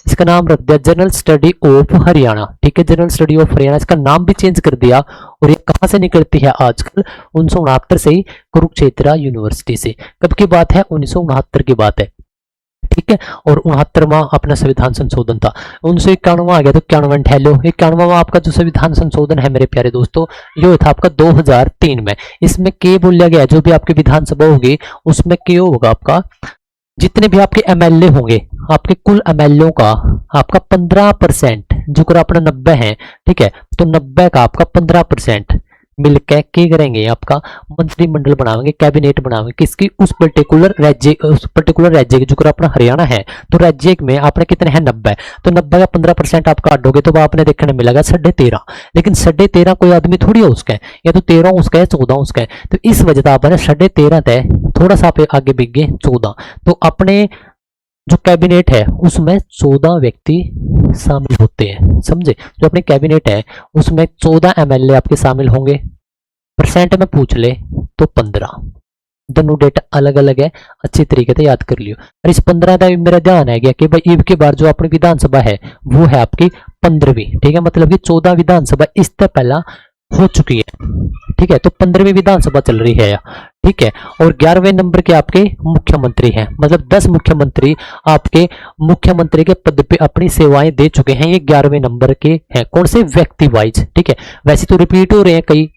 इसका नाम रख दिया जनरल स्टडी ऑफ हरियाणा। ठीक है, जनरल स्टडी ऑफ हरियाणा, इसका नाम भी चेंज कर दिया। और ये कहां से निकलती है आजकल 1969 से ही, कुरुक्षेत्र यूनिवर्सिटी से। कब की बात है 1969 की बात है। ठीक है, और 69वां अपना संविधान संशोधन था 1991 आ गया तो 91 ठहलो 91वां आपका जो संविधान संशोधन है मेरे प्यारे दोस्तों ये था आपका 2003 में। इसमें के बोला गया जो भी आपकी विधानसभा होगी उसमें के होगा आपका जितने भी आपके एमएलए होंगे, आपके कुल एमएलए का आपका 15% जो कर अपना 90 है। ठीक है, तो 90 का आपका 15% मिलकर क्या करेंगे आपका मंत्रिमंडल बनाएंगे, कैबिनेट बनाएंगे किसकी उस पर्टिकुलर राज्य की। जो अपना हरियाणा है तो राज्य में आपने कितने हैं 90, तो 90 का 15% आप काटोगे तो आपने देखने मिलेगा 13.5। लेकिन 13.5 कोई आदमी थोड़ी है उसका, या तो 13 उसका है 14 उसका है, तो इस वजह से आपने 13.5 तय थोड़ा सा आगे बिक गए 14। तो अपने जो कैबिनेट है उसमें 14 व्यक्ति शामिल होते हैं, समझे। जो अपने कैबिनेट है उसमें 14 एमएलए आपके शामिल होंगे। परसेंट में पूछ ले तो 15, दोनों डेटा अलग अलग है, अच्छी तरीके से याद कर लियो। और इस 15 का मेरा ध्यान है गया कि भाई ईब के बार जो अपनी विधानसभा है वो है आपकी 15वीं। ठीक है, मतलब कि 14 विधानसभा इससे पहला हो चुकी है। ठीक है, तो 15वीं विधानसभा चल रही है। ठीक है, और 11वें नंबर के आपके मुख्यमंत्री हैं, मतलब 10 मुख्यमंत्री आपके मुख्यमंत्री के पद पे अपनी सेवाएं दे चुके हैं। ये 11वें नंबर के हैं, कौन से व्यक्ति वाइज। ठीक है, वैसे तो रिपीट हो रहे हैं कई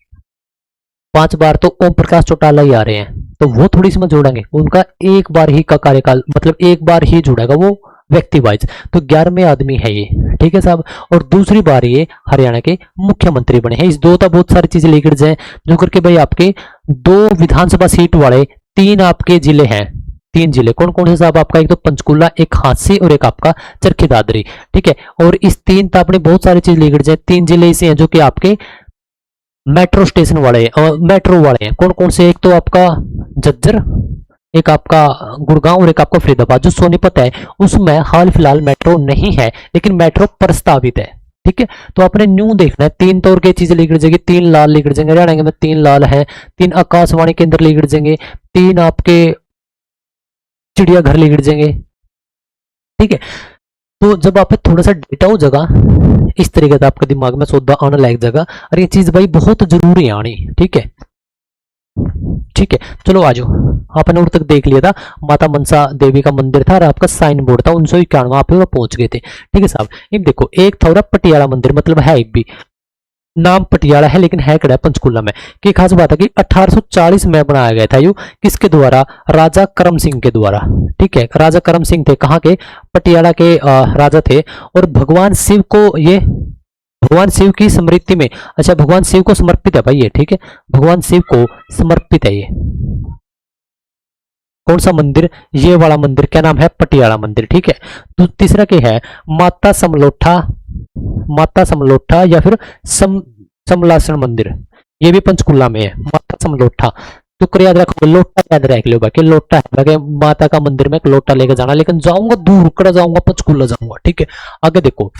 5 बार, तो ओम प्रकाश चौटाला ही आ रहे हैं तो वो थोड़ी सी मैं जोड़ेंगे, उनका एक बार ही का कार्यकाल मतलब एक बार ही जुड़ेगा वो व्यक्ति वाइज, तो 11वें आदमी है ये। ठीक है साहब, और दूसरी बार ये हरियाणा के मुख्यमंत्री बने हैं। इस दो तो बहुत सारी चीजें लेकर जाए जो करके भाई आपके 2 विधानसभा सीट वाले 3 आपके जिले हैं। 3 जिले कौन कौन से साहब आपका, एक तो पंचकुला, एक हांसी और एक आपका चरखी दादरी। ठीक है, और इस 3 तो आपने बहुत सारी चीज लेकर जाए। 3 जिले ऐसे हैं जो कि आपके मेट्रो स्टेशन वाले और मेट्रो वाले हैं। कौन कौन से, एक तो आपका झज्जर, एक आपका गुड़गांव और एक आपका फरीदाबाद। जो सोनीपत है उसमें हाल फिलहाल मेट्रो नहीं है लेकिन मेट्रो प्रस्तावित है। ठीक है, तो आपने न्यू देखना है। 3 तौर की चीजें लेकर जाएंगे, 3 लाल लेकर जाएंगे, हरियाणा में 3 लाल है, 3 आकाशवाणी केंद्र लेकर जाएंगे, 3 आपके चिड़ियाघर लेकर जाएंगे। ठीक है, तो जब आप थोड़ा सा डेटा हो जगह इस तरीके से आपके दिमाग में सौदा आने लग जाएगा, और ये चीज भाई बहुत जरूरी है आनी। ठीक है, ठीक है, चलो आ जाओ। आपने और तक देख लिया था माता मनसा देवी का मंदिर था और आपका साइन बोर्ड था 1991 आप पहुंच गए थे। ठीक है साहब, एक देखो एक था पटियाला मंदिर, मतलब है एक भी नाम पटियाला है लेकिन है कड़ा पंचकुला में। की खास बात है कि 1840 में बनाया गया था। यू किसके द्वारा, राजा करम सिंह के द्वारा। ठीक है, राजा करम सिंह थे कहाँ के, पटियाला के राजा थे। और भगवान शिव को ये भगवान शिव की स्मृति में, अच्छा भगवान शिव को समर्पित है भाई ये। ठीक है, भगवान शिव को समर्पित है ये। कौन सा मंदिर, ये वाला मंदिर, क्या नाम है, पटियाला मंदिर। ठीक है, तो तीसरा क्या है, माता समलोठा, माता समलोठा या फिर समलासन मंदिर, ये भी पंचकुला में है। माता समलोठा तो याद रखो, लोटा याद रख लो बाकी लोटा है माता का मंदिर में एक लोटा लेकर जाना, लेकिन जाऊंगा दूर कड़ा जाऊंगा पंचकुला जाऊंगा। ठीक है, आगे देखो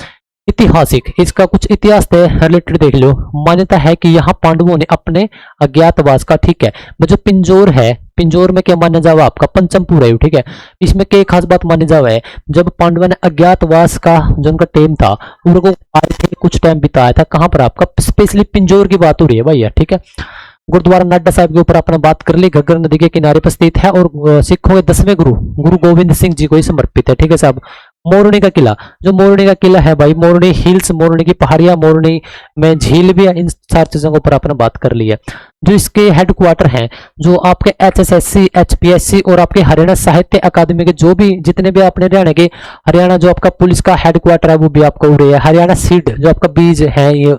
ऐतिहासिक, इसका कुछ इतिहास से रिलेटेड देख लो। मान्यता है कि यहाँ पांडवों ने अपने अज्ञातवास का, ठीक है, जो पिंजौर है, पिंजौर में क्या माना जावा आपका पंचमपुर है। ठीक है, इसमें क्या खास बात मानी जावा है, जब पांडवों ने अज्ञातवास का जो उनका टाइम था उनको आए थे, कुछ टाइम बिताया था कहाँ पर आपका, स्पेशली पिंजौर की बात हो रही है भैया। ठीक है, गुरुद्वारा नाडा साहिब के ऊपर आपने बात कर ली, घग्गर नदी के किनारे पर स्थित है और सिखों के 10वें गुरु गुरु गोविंद सिंह जी को ही समर्पित है। ठीक है साहब, मोरनी का किला, जो मोरनी का किला है भाई, मोरनी हिल्स, मोरनी की पहाड़ियां, मोरनी में झील भी है, इन सारी चीजों के ऊपर आपने बात कर ली है। जो इसके हेडक्वार्टर हैं, जो आपके HSSC, HPSC और आपके हरियाणा साहित्य अकादमी के जो भी जितने भी आपने हरियाणा के, हरियाणा जो आपका पुलिस का हेडक्वार्टर है वो भी आपका उड़े है। हरियाणा सीड जो आपका बीज है, ये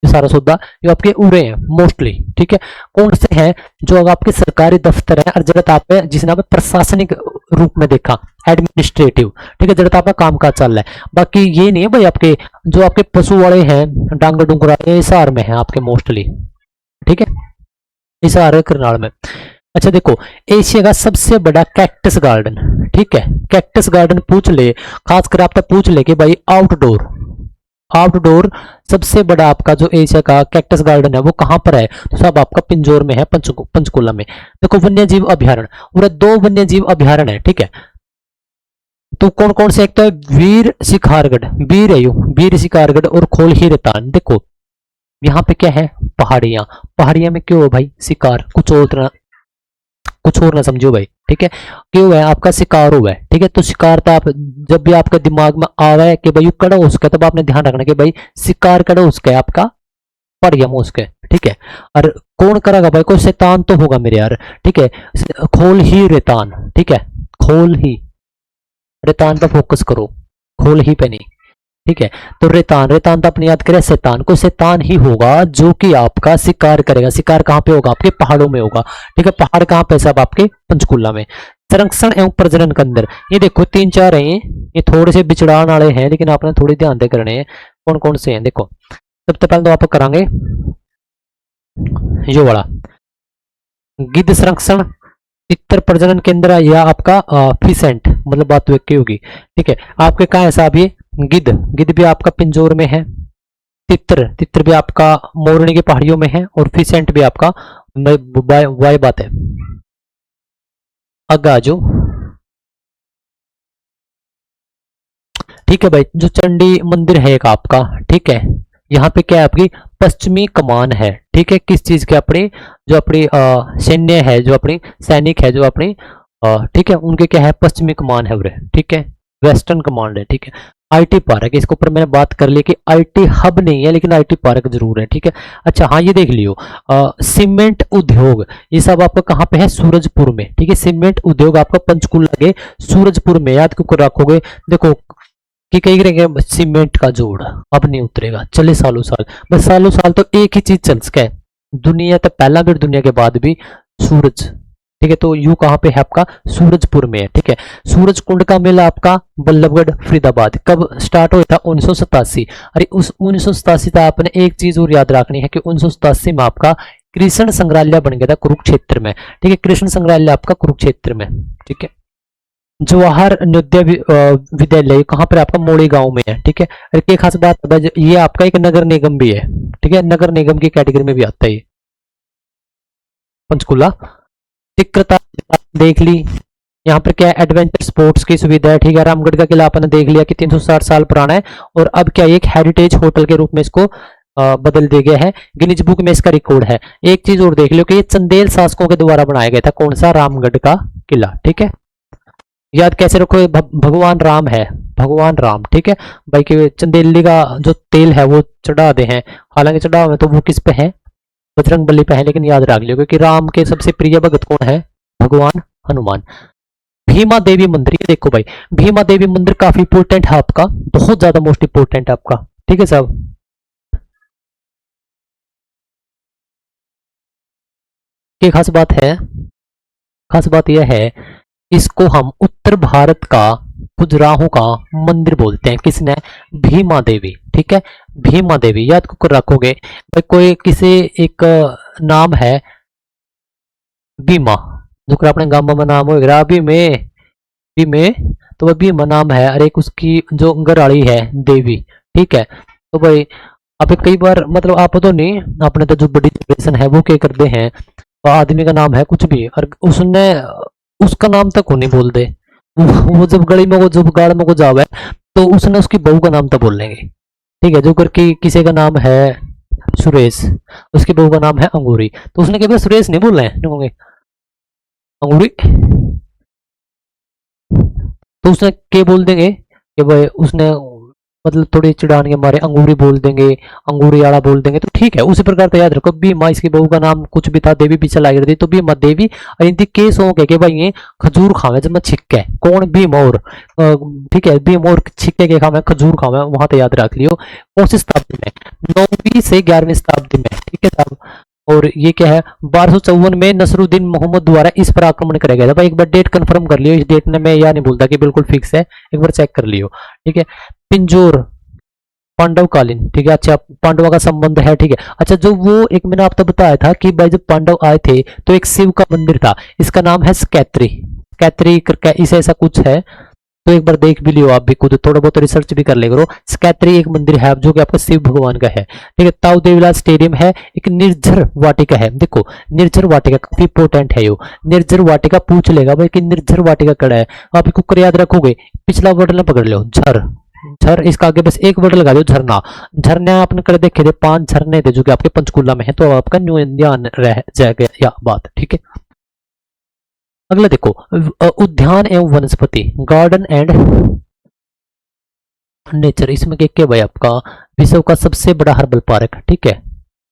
सारा सौदा ये आपके उड़े हैं मोस्टली, ठीक है। कौन से हैं, जो आपके सरकारी दफ्तर है और जगत आप जिसने आप प्रशासनिक रूप में देखा, एडमिनिस्ट्रेटिव, ठीक है, जगत आपका काम काज चल रहा है। बाकी ये नहीं है भाई आपके जो आपके पशु वाले हैं, डांगर डूंगरा, ये हिसार में है आपके मोस्टली, ठीक है, हिसार करनाल में। अच्छा देखो, एशिया का सबसे बड़ा कैक्टस गार्डन, ठीक है, कैक्टस गार्डन पूछ ले, खासकर आपका पूछ ले कि भाई आउटडोर, आउटडोर सबसे बड़ा आपका जो एशिया का कैक्टस गार्डन है वो कहां पर है, तो सब आपका पिंजौर में है, पंचकुला में। देखो वन्य जीव अभ्यारण्य, पूरे 2 वन्य जीव अभ्यारण्य है, ठीक है। तो कौन कौन से, एक तो है वीर शिकारगढ़, वीर है, वीर शिकारगढ़ और खोलही रेतान। देखो यहाँ पे क्या है, पहाड़ियां, पहाड़ियां में क्यों है भाई, शिकार, कुछ और ना समझो भाई, ठीक है, क्यों है आपका शिकार हुआ है, ठीक है। तो शिकार तो आप जब भी आपके दिमाग में आ रहा है कि भाई कड़ा उसका, तब आपने ध्यान रखना कि भाई शिकार कड़ा उसका है आपका, पहाड़िया में उसके, ठीक है। और कौन करेगा भाई, कोई शैतान तो होगा मेरे यार, ठीक है। खोल ही रेतान, ठीक है, खोल ही रेतान पे फोकस करो, खोल ही पे नहीं, ठीक है। तो रेतान, रेतान तो अपने याद करें शैतान को, शैतान ही होगा जो कि आपका शिकार करेगा। शिकार कहां पे होगा, आपके पहाड़ों में होगा, ठीक है। पहाड़ कहां पे, सब आपके पंचकुला में। संरक्षण एवं प्रजनन केंद्र, ये देखो 3-4 हैं, ये थोड़े से बिछड़ान वाले हैं, लेकिन आपने थोड़ी ध्यान दे करने हैं कौन कौन से हैं। देखो सबसे पहले तो आप करांगे ये वाला गिद्ध संरक्षण, तितर प्रजनन केंद्र, या आपका फिसेंट, मतलब बात तो एक ही होगी, ठीक है। आपके कहा है साहब, ये गिद्ध, गिद्ध भी आपका पिंजौर में है, तितर, तितर भी आपका मोरनी की पहाड़ियों में है, और फिसेंट भी आपका वाई बात है अगाजो, ठीक है भाई। जो चंडी मंदिर है एक आपका, ठीक है, यहाँ पे क्या है आपकी पश्चिमी कमान है, ठीक है, किस चीज के, अपनी जो अपनी सैन्य है, जो अपनी सैनिक है, जो अपनी ठीक है, उनके क्या है पश्चिमी कमान है उरे, ठीक है, वेस्टर्न कमांड है, ठीक है। आईटी पार्क, इसके ऊपर मैंने बात कर ली कि आईटी हब नहीं है लेकिन आईटी पार्क जरूर है, ठीक है। अच्छा हाँ, ये देख लियो, सीमेंट उद्योग, ये सब आपका कहाँ पे है, सूरजपुर में, ठीक है। सीमेंट उद्योग आपका पंचकुला के सूरजपुर में, याद क्यों रखोगे, देखो कि कई करेंगे सीमेंट का जोड़ अब नहीं उतरेगा, चले सालों साल, बस सालों साल तो एक ही चीज चल सके, दुनिया तो पहला भी दुनिया के बाद भी, सूरज, ठीक है। तो यू कहाँ पे है आपका, सूरजपुर में है, ठीक है। सूरज कुंड का मेला आपका बल्लभगढ़ फरीदाबाद, कब स्टार्ट हुआ था, 1987। अरे उस 1987 था, आपने एक चीज और याद रखनी है कि 1987 में आपका कृष्ण संग्रहालय बन गया था कुरुक्षेत्र में, ठीक है, कृष्ण संग्रहालय आपका कुरुक्षेत्र में, ठीक है। जवाहर नवोदय विद्यालय कहाँ पर आपका, मोड़ी गांव में है, ठीक है। और एक खास बात, ये आपका एक नगर निगम भी है, ठीक है, नगर निगम की कैटेगरी में भी आता है पंचकुला। चित्रता देख ली, यहाँ पर क्या है, एडवेंचर स्पोर्ट्स की सुविधा है, ठीक है। रामगढ़ का किला आपने देख लिया कि 360 साल पुराना है, और अब क्या एक हेरिटेज होटल के रूप में इसको बदल दिया गया है, गिनीज बुक में इसका रिकॉर्ड है। एक चीज और देख लो कि ये चंदेल शासकों के द्वारा बनाया गया था, कौन सा, रामगढ़ का किला, ठीक है। याद कैसे रखो, भगवान राम है, भगवान राम, ठीक है भाई। के चंदेली का जो तेल है वो चढ़ा दे हैं, हालांकि चढ़ा हुआ तो वो किस पे है, बजरंग बली पे है, लेकिन याद रख लियो क्योंकि राम के सबसे प्रिय भगत कौन है, भगवान हनुमान। भीमा देवी मंदिर, ये देखो भाई, भीमा देवी मंदिर काफी इंपोर्टेंट है आपका, बहुत ज्यादा मोस्ट इंपोर्टेंट है आपका, ठीक है साहब। ये खास बात है, खास बात यह है, इसको हम उत्तर भारत का खजुराहो का मंदिर बोलते हैं, किसने, भीमा देवी, ठीक है। भीमा देवी याद को रखोगे भाई, कोई किसी एक नाम है भीमा, जो अपने गांव में नाम होगा भीमे, भीमे, तो वह भीमा नाम है, और एक उसकी जो घरवाली है देवी, ठीक है। तो भाई अब कई बार मतलब आप तो नहीं, आपने तो जो बड़ी जनरेशन है वो क्या करते हैं, आदमी का नाम है कुछ भी और उसने उसका नाम तक को नहीं बोल दे, वो जब गली में वो जब गाड़ में को जावे तो उसने उसकी बहू का नाम तक बोल लेंगे, ठीक है। जो करके किसी का नाम है सुरेश, उसकी बहू का नाम है अंगूरी, तो उसने क्या सुरेश नहीं बोल रहे हैं, अंगूरी, तो उसने क्या बोल देंगे कि भाई उसने मतलब थोड़ी चिढ़ाने के मारे अंगूरी बोल देंगे, अंगूरी आड़ा बोल देंगे, तो ठीक है। उसी प्रकार तो याद रखो भीमा, इसकी बहू का नाम कुछ भी था, देवी पीछे लगी रही, तो भीमा देवी। और इनकी केस हो के भाई ये खजूर खावे जब मैं छिक्के, कौन भीम और ठीक है, भीम और छिक्के के खावे, खजूर खावे, वहां तो याद रख लियो। कौन सी शताब्दी में? 9वीं से 11वीं शताब्दी में, ठीक है साहब। और ये क्या है, 1254 में नसरुद्दीन मोहम्मद द्वारा इस पर आक्रमण करा गया था। भाई एक बार डेट कंफर्म कर लियो, इस डेट ने मैं यह नहीं बोलता कि बिल्कुल फिक्स है, एक बार चेक कर लियो, ठीक है। पिंजोर पांडवकालीन, ठीक है। अच्छा, पांडवों का संबंध है, ठीक है। अच्छा, जो वो एक मैंने आपको बताया था कि भाई जब पांडव आए थे तो एक शिव का मंदिर था, इसका नाम है स्कैत्री, स्कैत्री करके इसे ऐसा कुछ है, तो एक बार देख भी लियो, आप भी खुद थोड़ा बहुत रिसर्च भी कर ले करो। स्कैत्री एक मंदिर है जो कि आपका शिव भगवान का है, ठीक है। ताऊ देवीलाल स्टेडियम है, एक निर्जर वाटिका है। देखो निर्जर वाटिका काफी इंपोर्टेंट है, यो निर्जर वाटिका पूछ लेगा भाई कि निर्जर वाटिका कड़ा है, आप इसको याद रखोगे। पिछला वर्ड ना पकड़ लो, झर, झर, इसका आगे बस एक वर्ड लगा दो, झरना। झरने आपने कर देखे थे, 5 झरने थे जो कि आपके पंचकुला में है, तो आपका न्यू ध्यान रह जाएगा या बात, ठीक है। अगला देखो, उद्यान एवं वनस्पति, गार्डन एंड नेचर, इसमें क्या भाई आपका विश्व का सबसे बड़ा हर्बल पार्क, ठीक है।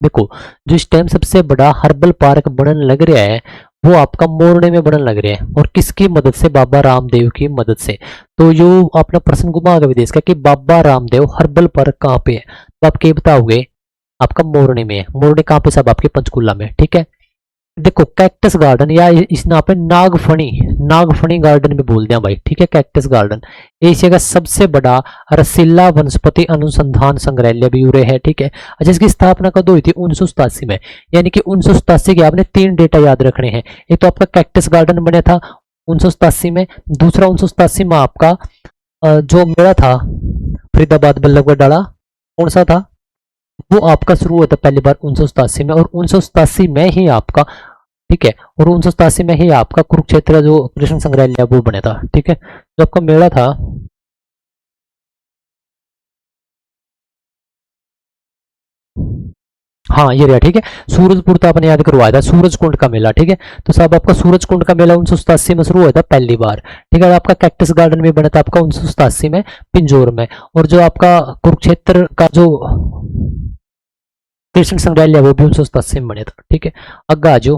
देखो जो इस टाइम सबसे बड़ा हर्बल पार्क बनने लग रहा है वो आपका मोरने में बनने लग रहा है, और किसकी मदद से? बाबा रामदेव की मदद से। तो जो अपना प्रश्न घुमा के भी देश का कि बाबा रामदेव हर्बल पार्क कहाँ पे है, तो आप क्या बताओगे? आपका मोरने में है। मोरने कहाँ पे? सब आपके पंचकुला में, ठीक है। देखो कैक्टस गार्डन, या इस नाम पे नागफणी, नागफणी गार्डन भी बोल दिया भाई, ठीक है। कैक्टस गार्डन एशिया का सबसे बड़ा रसीला वनस्पति अनुसंधान संग्रहालय भी उरे है, ठीक है। अच्छा, इसकी स्थापना कब हुई थी? 1987 में, यानी कि 1987 के आपने 3 डेटा याद रखने हैं। एक तो आपका कैक्टस गार्डन बना था 1987 में, दूसरा 1987 में आपका जो मेला था फरीदाबाद बल्लभगढ़ डाला, कौन सा था? वो आपका शुरू हुआ था पहली बार 1987 में, और 1987 में ही आपका, ठीक है, और 1987 में ही आपका कुरुक्षेत्र जो कृष्ण संग्रहालय वो बना था, ठीक है। जो आपका मेला था, हाँ ये रहा, ठीक है। सूरजपुर तो आपने याद करवाया था, सूरज कुंड का मेला, ठीक है। तो सब आपका सूरज कुंड का मेला 1987 में शुरू हुआ था पहली बार, ठीक है। आपका कैक्टस गार्डन भी बना था आपका 1987 में पिंजौर में, और जो आपका कुरुक्षेत्र का जो कृष्ण संग्रहालय वो भी 1987 में बना था, ठीक है। अग्गा आ जाओ,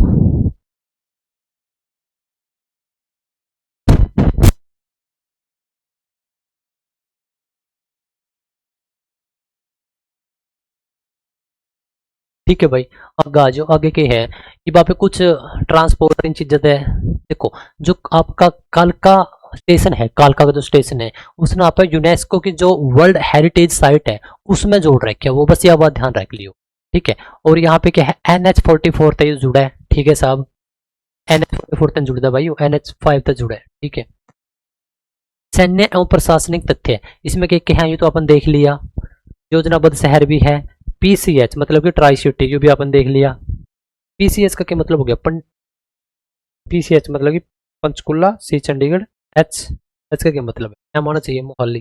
ठीक है भाई। आगे आ जाओ, आगे के है ये वहाँ पे कुछ ट्रांसपोर्ट इन चीजें है। देखो जो आपका कालका स्टेशन है, कालका का जो स्टेशन है उसने आपका यूनेस्को की जो वर्ल्ड हेरिटेज साइट है उसमें जोड़ रखा है, वो बस ये बात ध्यान रख लियो, ठीक है। और यहाँ पे क्या है, NH44 तक जुड़ा है, ठीक है साहब। NH44 तक जुड़ा है भाई, NH5 तक जुड़ा है, ठीक है। सैन्य एवं प्रशासनिक तथ्य इसमें क्या है, ये तो अपन देख लिया। योजनाबद्ध शहर भी है। PCH मतलब कि ट्राई सिटी, जो भी अपन देख लिया। PCH का क्या मतलब हो गया? PCH मतलब कि पंचकुला, C चंडीगढ़, एच का क्या मतलब है? एम होना चाहिए मोहाली।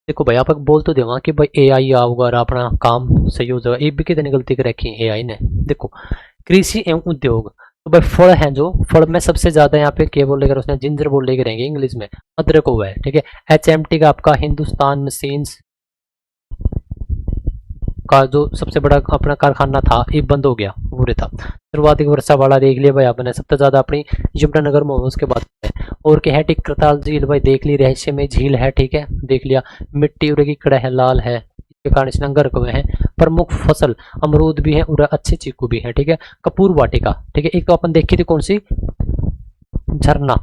देखो भाई आप बोल तो देवा कि भाई AI आओगा और अपना काम सही हो जाएगा, ये भी कितनी गलती कर रखी है AI ने। देखो कृषि एवं उद्योग, तो भाई फल है, जो फल में सबसे ज्यादा यहाँ पे क्या बोल लेकर उसने जिंजर बोल लेकर रहेंगे इंग्लिश में, अदरक हुआ है, ठीक है। HMT का आपका हिंदुस्तान मशीन्स का जो सबसे बड़ा अपना कारखाना था ये बंद हो गया, पूरे था। सर्वाधिक वर्षा वाला देख लिया भाई आपने, सबसे ज्यादा अपनी यमुनानगर में, उसके बाद है। और क्या है, टिक्रताल झील भाई देख ली, रहस्यमय झील है, ठीक है, देख लिया। मिट्टी उरे की कड़ा है, लाल है, इसके कारण इसने गर्क हुए हैं। प्रमुख फसल अमरूद भी है और अच्छे चीकू भी है, ठीक है। कपूर वाटिका, ठीक है। एक तो अपन देखी थी कौन सी, झरना,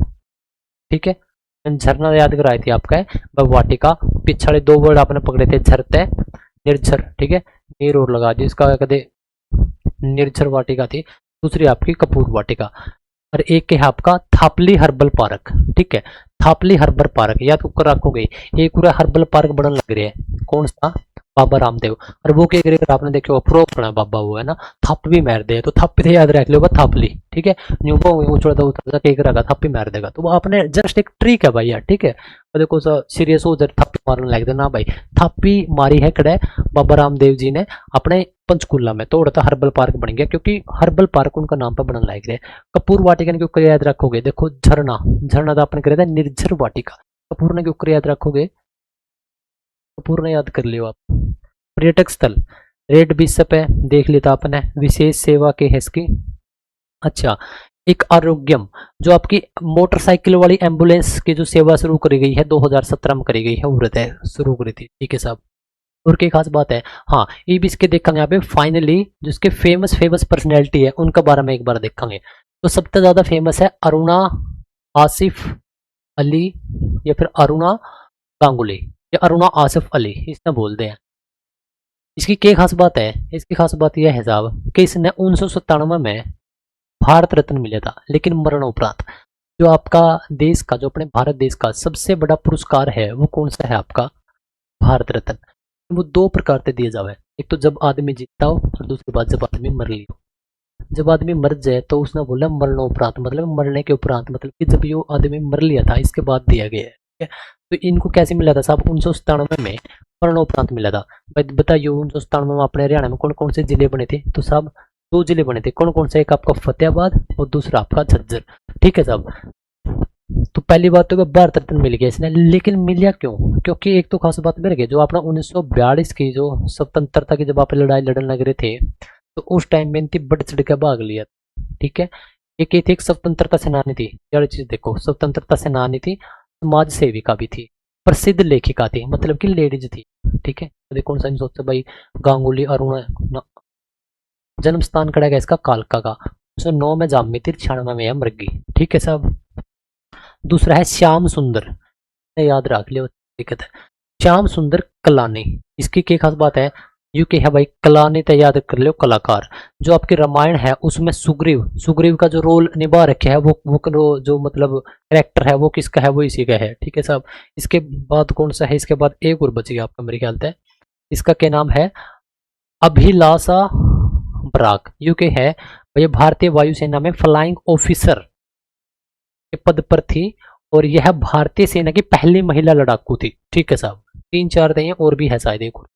ठीक है। झरना याद कराई थी आपका है वाटिका। पिछले 2 वर्ड आपने पकड़े थे, झरते निर्झर, ठीक है। नीर और लगा दी, इसका कदे निर्झर वाटिका थी। दूसरी आपकी कपूर वाटिका, और एक है आपका थापली हर्बल पार्क, ठीक है। थापली हर्बल पार्क याद कर रखोगे, एक पूरा हर्बल पार्क बनने लग रहा है, कौन सा? बाबा रामदेव। और वो क्या करेगा आपने देखे हो, प्रो बना बाबा, वो है ना, थप भी मार दे, तो थप भी याद रख लो, थापली, ठीक है। न्यू को उछलता उछलता क्या करेगा, थप भी मार देगा, तो वो आपने जस्ट एक ट्रिक है भाई यार, ठीक है। और देखो सीरियस हो जाए, थप्पी मारने लग देना भाई, थप्पी मारी है कड़े बाबा रामदेव जी ने अपने पंचकुला में, तो उड़ता हर्बल पार्क बन गया, क्योंकि हर्बल पार्क उनका नाम पर बनने लग रहा है। कपूर वाटिका क्यों याद रखोगे, देखो झरना, झरना तो आपने करा था निर्झर वाटिका, पूर्ण के ऊपर याद रखोगे तो पूर्ण याद कर लियो आप। पर्यटक स्थल रेड बिशप है, देख लेता आपने, विशेष सेवा के है इसकी। अच्छा, एक आरोग्यम जो आपकी मोटरसाइकिल वाली एम्बुलेंस की जो सेवा शुरू करी गई है 2017 में करी गई है, उम्र है शुरू करी थी, ठीक है साहब। और की खास बात है, हाँ ये भी इसके देखेंगे यहाँ पे फाइनली जिसके फेमस फेमस पर्सनैलिटी है उनका बारे में एक बार देखेंगे। तो सबसे ज्यादा फेमस है अरुणा आसिफ अली या फिर अरुणा गांगुली या अरुणा आसिफ अली, इसने बोलते हैं। इसकी क्या खास बात है, इसकी खास बात यह है साहब कि इसने 1997 में भारत रत्न मिला था, लेकिन मरणोपरांत जो आपका देश का, जो अपने भारत देश का सबसे बड़ा पुरस्कार है वो कौन सा है आपका, भारत रत्न। वो दो प्रकार से दिए जावे, एक तो जब आदमी जीता हो और दूसरी बात जब आदमी मर लियो। जब आदमी मर जाए तो उसने बोला मरणोपरांत, मतलब मरने के उपरांत, मतलब कि जब यो आदमी मर लिया था इसके बाद दिया गया है, ठीक है। तो इनको कैसे मिला था साहब, 1997 में मरणोपरांत मिला था। बताइए 1997 में अपने हरियाणा में कौन कौन से जिले बने थे, तो साहब दो जिले बने थे, कौन कौन से, एक आपका फतेहाबाद और दूसरा आपका झज्जर, ठीक है साहब। तो पहली बात तो भारत रत्न मिल गया इसने, लेकिन मिला क्यों, क्योंकि एक तो खास बात मिल गई जो अपना 1942 की जो स्वतंत्रता की जब आप लड़ाई लड़ने लग रहे थे तो उस टाइम में इनकी बढ़ चढ़ के भाग लिया, ठीक है। एक ये थी, एक स्वतंत्रता सेनानी थी, यार चीज देखो, स्वतंत्रता सेनानी थी, समाज सेविका भी थी, प्रसिद्ध लेखिका थी, मतलब कि लेडीज थी, ठीक है। तो कौन सा सोचते भाई, गांगुली अरुण, जन्म स्थान कड़ा गया इसका कालका का, 1909 में जामी थी, 96 में मर गई, ठीक है साहब। दूसरा है श्याम सुंदर, याद रख लियो, दिक्कत है, श्याम सुंदर कलानी। इसकी क्या खास बात है, यू के है भाई कलानी, तो याद कर लो कलाकार। जो आपके रामायण है उसमें सुग्रीव, सुग्रीव का जो रोल निभा रखे है वो जो मतलब कैरेक्टर है वो किसका है, वो इसी का है, ठीक है साहब। इसके बाद कौन सा है, इसके बाद एक और बच गया आपका मेरे ख्याल से, इसका क्या नाम है, अभिलाषा बराक, यूके है भैया, भारतीय वायुसेना में फ्लाइंग ऑफिसर के पद पर थी और यह भारतीय सेना की पहली महिला लड़ाकू थी, ठीक है साहब। तीन चार थे और भी है शायद एक और।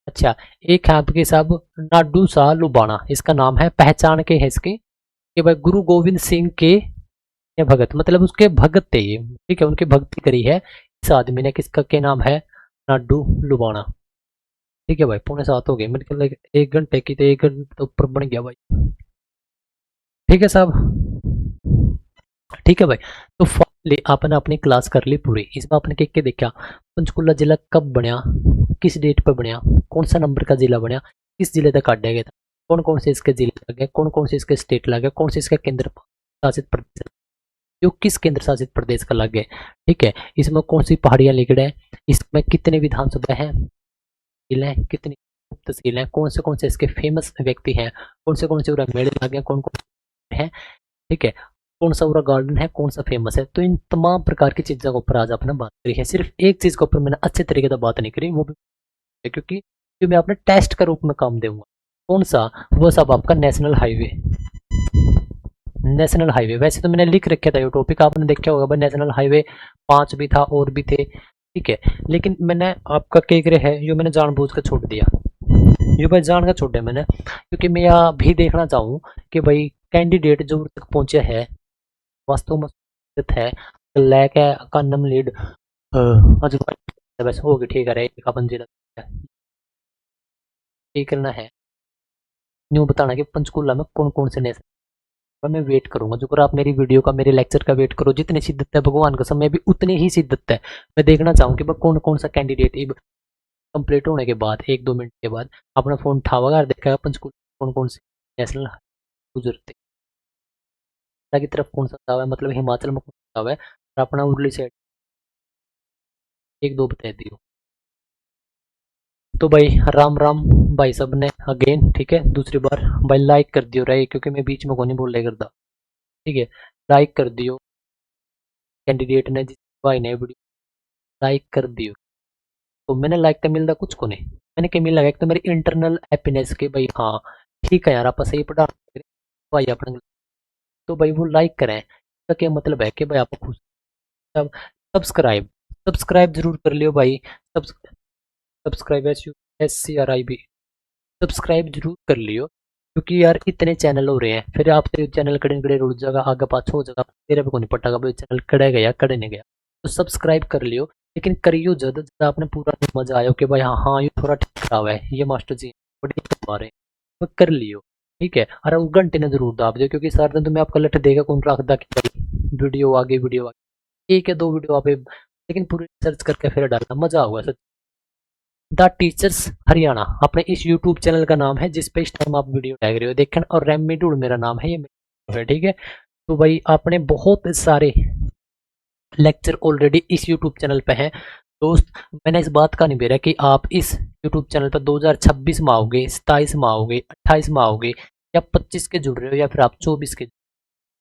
अच्छा, एक है आपके साहब नाडू सा लुबाना, इसका नाम है, पहचान के है इसकी कि भाई गुरु गोविंद सिंह के ये भगत, मतलब उसके भगत थे ये, ठीक है, उनकी भक्ति करी है इस आदमी ने, किसका क्या नाम है, नाडू लुबाना, ठीक है भाई। 6:45 हो गए मेरे ख्याल, एक घंटे की, तो एक घंटे तो ऊपर बन गया भाई, ठीक है साहब, ठीक है भाई। तो फाइनली आपने अपनी क्लास कर ली पूरी, इसमें आपने क्या क्या देखा, पंचकुला जिला कब बनया, किस डेट पर बनया, कौन सा नंबर का जिला बनया, किस जिले तक काटा गया था, कौन कौन से इसके जिले लगे, कौन कौन से इसके स्टेट लगे, कौन से इसका केंद्र शासित प्रदेश, जो किस केंद्र शासित प्रदेश का लग गए, ठीक है। इसमें कौन सी पहाड़ियां लिखड़ है, इसमें कितने विधानसभा हैं, जिले हैं, कितनी तहसील हैं, कौन से इसके फेमस व्यक्ति हैं, कौन से मेले लगे, कौन कौन है, ठीक है, कौन सा पूरा गार्डन है, कौन सा फेमस है। तो इन तमाम प्रकार की चीजों के ऊपर आज आपने बात करी है। सिर्फ एक चीज के ऊपर मैंने अच्छे तरीके से बात नहीं करी, वो भी क्योंकि जो मैं अपने टेस्ट के रूप में काम दूंगा, कौन सा, वो सब आपका नेशनल हाईवे, नेशनल हाईवे। वैसे तो मैंने लिख रखा था ये टॉपिक, आपने देखा होगा भाई, नेशनल हाईवे 5 भी था और भी थे, ठीक है। लेकिन मैंने आपका केकरे है ये मैंने जानबूझ कर छोड़ दिया, ये भाई जान कर छोड़े मैंने, क्योंकि मैं यह भी देखना चाहूँ कि भाई कैंडिडेट जो तक पहुंचे है वास्तव में है, लैक है का नम लीड आज बस हो गई, ठीक है रे, एक अपन जिला ठीक करना है, न्यू बताना कि पंचकुला में कौन कौन से नेशनल, मैं वेट करूंगा जो, अगर आप मेरी वीडियो का, मेरे लेक्चर का वेट करो, जितनी शिद्दत है भगवान का समय भी उतनी ही शिद्दत है, मैं देखना चाहूँ कि कौन कौन सा कैंडिडेट कंप्लीट होने के बाद 1-2 मिनट के बाद अपना फोन उठाओगा और देखेगा पंचकुला कौन कौन से नेशनल गुजरते की तरफ कौन सा जावा है, मतलब हिमाचल में कौन सा जावा है, और अपना उर्ली साइड 1-2 बता दियो। तो भाई राम राम भाई सब ने अगेन, ठीक है, दूसरी बार भाई लाइक कर दियो रहे, क्योंकि मैं बीच में को नहीं बोल रहा करता, ठीक है। लाइक कर दियो कैंडिडेट ने, जिस भाई ने वीडियो लाइक कर दियो, तो मैंने लाइक का मिलता कुछ को नहीं, मैंने क्या मिल लगा, एक तो मेरी इंटरनल हैप्पीनेस के भाई, हाँ ठीक है यार आप सही पढ़ा भाई अपने, तो भाई वो लाइक करें, इसका क्या मतलब है कि भाई आप खुश। सब सब्सक्राइब, सब्सक्राइब जरूर कर लियो भाई, सब्सक्राइब SCRIB, सब्सक्राइब जरूर कर लियो, क्योंकि यार इतने चैनल हो रहे हैं, फिर आप तेरे चैनल कड़े कड़े रुड़ जाएगा, आगे पाछो हो जाएगा, तेरे पे को नहीं पटागा भाई चैनल कड़े गया कड़े नहीं गया। तो सब्सक्राइब कर लियो, लेकिन करियो ज़्यादा ज़्यादा आपने पूरा नहीं मजा आयो कि भाई हाँ हाँ ये थोड़ा ठीक खराब है, ये मास्टर जी बढ़िया करवा रहे हैं, तो कर लियो। ठीक है, और वो घंटे ने जरूर दाब दियो, क्योंकि सारा दिन तुम्हें आपका लट देगा कौन रखदा कि भाई वीडियो आगे वीडियो आगे, एक या दो वीडियो आप लेकिन पूरी सर्च करके फिर डालना, मजा आऊगा सच। द टीचर्स हरियाणा अपने इस यूट्यूब चैनल का नाम है, जिस पे इस टाइम आप वीडियो देख रहे हो देखें, और रेमिडूल मेरा नाम है, ये मेरा है। ठीक है, तो भाई आपने बहुत सारे लेक्चर ऑलरेडी इस यूट्यूब चैनल पे हैं दोस्त। मैंने इस बात का नहीं बेरा कि आप इस यूट्यूब चैनल पर 2026 में आओगे, 27 में आओगे, 28 में आओगे, या 25 के जुड़ रहे हो, या फिर आप 24 के,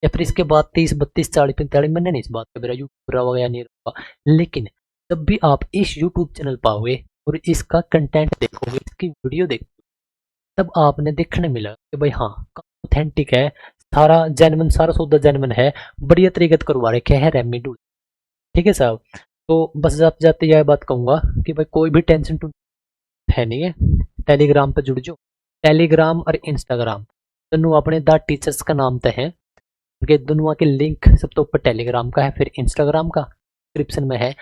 या फिर इसके बाद 30, 32, 40, 45, मैंने नहीं इस बात का मेरा यूट्यूब रहा या नहीं रहा, लेकिन जब भी आप इस यूट्यूब चैनल पर आओगे और इसका कंटेंट देखोगे, इसकी वीडियो देखोगे, तब आपने देखने मिला कि भाई हाँ ऑथेंटिक है, सारा जेन्युइन, सारा सौदा जेन्युइन है, बढ़िया तरीके से करवा रखे है रेमिडूल। ठीक है साहब, तो बस जाते जाते यह बात कहूंगा कि भाई कोई भी टेंशन टू है नहीं है, टेलीग्राम पे जुड़ जाओ। टेलीग्राम और इंस्टाग्राम दोनों अपने द टीचर्स का नाम तय है, उनके दोनों के लिंक सब तो ऊपर टेलीग्राम का है, फिर इंस्टाग्राम का डिस्क्रिप्शन में है।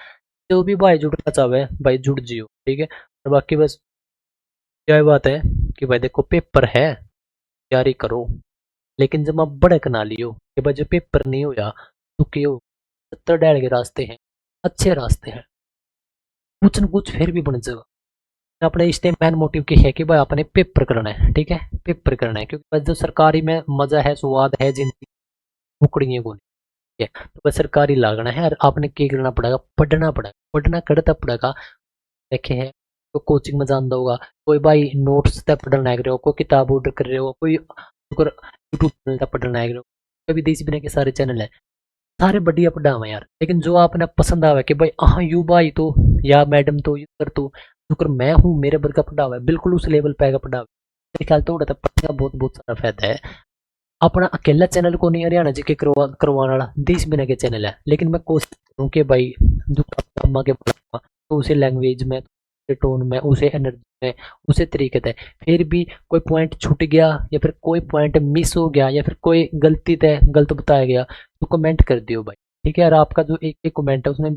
जो भी भाई जुड़ना चाहे भाई जुड़ जियो। ठीक है, और बाकी बस यह बात है कि भाई देखो पेपर है, तैयारी करो, लेकिन जब आप भड़क ना लियो कि भाई जो पेपर नहीं होया तो क्यों, 70 डैल के रास्ते हैं, अच्छे रास्ते हैं, कुछ न कुछ फिर भी बन जाएगा। अपने इस टाइम मेन मोटिव की है कि भाई अपने पेपर करना है। ठीक है, पेपर करना है, क्योंकि बस जो सरकारी में मजा है, स्वाद है जिंदगी, मुकड़ी को नहीं है, तो बस सरकारी लागना है, और आपने क्या करना पड़ेगा, पढ़ना पड़ेगा, पढ़ना करता पड़ेगा। देखे है तो कोचिंग में जानता होगा, कोई भाई नोट्स तक पढ़ना है, कोई किताब ऑर्डर कर रहे हो, कोई यूट्यूब चैनल तक पढ़ना है, कभी देश बिना के सारे चैनल है, सारे बढ़िया पढ़ावे यार, लेकिन जो आपने पसंद आवे कि भाई हाँ यू भाई तो, या मैडम तो यू कर तो, शुक्र मैं हूँ मेरे बर का पढ़ावा है, बिल्कुल उस लेवल पे का पढ़ावा, मेरे ख्याल तो उड़ा पढ़ने का बहुत बहुत सारा फायदा है। अपना अकेला चैनल को नहीं, हरियाणा जी के करवाने वाला देश बिना के चैनल है, लेकिन मैं कोशिश करूँ कि भाई जो अम्मा के पढ़ाऊंगा तो उसे लैंग्वेज में, उसे टोन में, उसे एनर्जी में, उसे तरीके से, फिर भी कोई पॉइंट छूट गया या फिर कोई पॉइंट मिस हो गया या फिर कोई गलती तय गलत बताया गया तो कमेंट कर दियो भाई। ठीक है, और आपका जो एक एक कमेंट है उसमें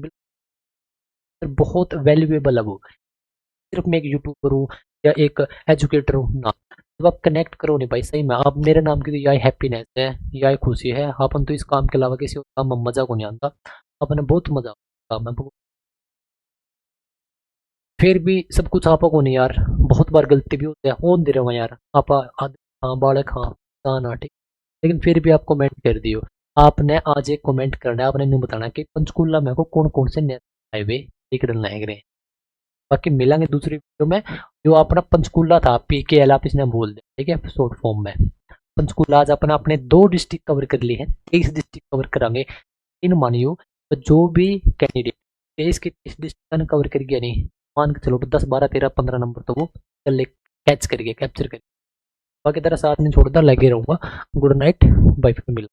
बहुत वैल्यूएबल है वो, सिर्फ मैं एक यूट्यूबर हूँ या एक एजुकेटर हूँ ना, जब आप कनेक्ट करो नहीं भाई सही में, आप मेरे नाम की तो यही हैप्पीनेस है, यही खुशी है, अपन तो इस काम के अलावा किसी और काम में मजा को नहीं आता, अपने बहुत मजा काम है, फिर भी सब कुछ आपा को नहीं यार, बहुत बार गलती भी होती है, हो दे रहे यार आपा हाँ बालक हाँ ना ठीक, लेकिन फिर भी आप कमेंट कर दियो। आपने आज एक कमेंट करना है, आपने न्यू बताना कि पंचकूला में को कौन कौन से हाईवे एक डलना है। बाकी मिलेंगे दूसरी वीडियो में, जो अपना पंचकूला था PKL आप इसने बोल दिया, ठीक है शॉर्ट फॉर्म में। पंचकूला आज अपना अपने 2 डिस्ट्रिक्ट कवर कर ली है, 23 डिस्ट्रिक्ट कवर करांगे इन मानियो, तो जो भी कैंडिडेट 23 की 30 डिस्ट्रिक्ट कवर कर गया नहीं, मान के चलो 10 12 13 15 नंबर तो वो कर ले, कैच करिए, कैप्चर करिए। बाकी तेरा साथ नहीं छोड़ता, लगे रहूंगा। गुड नाइट, बाय, फिर मिल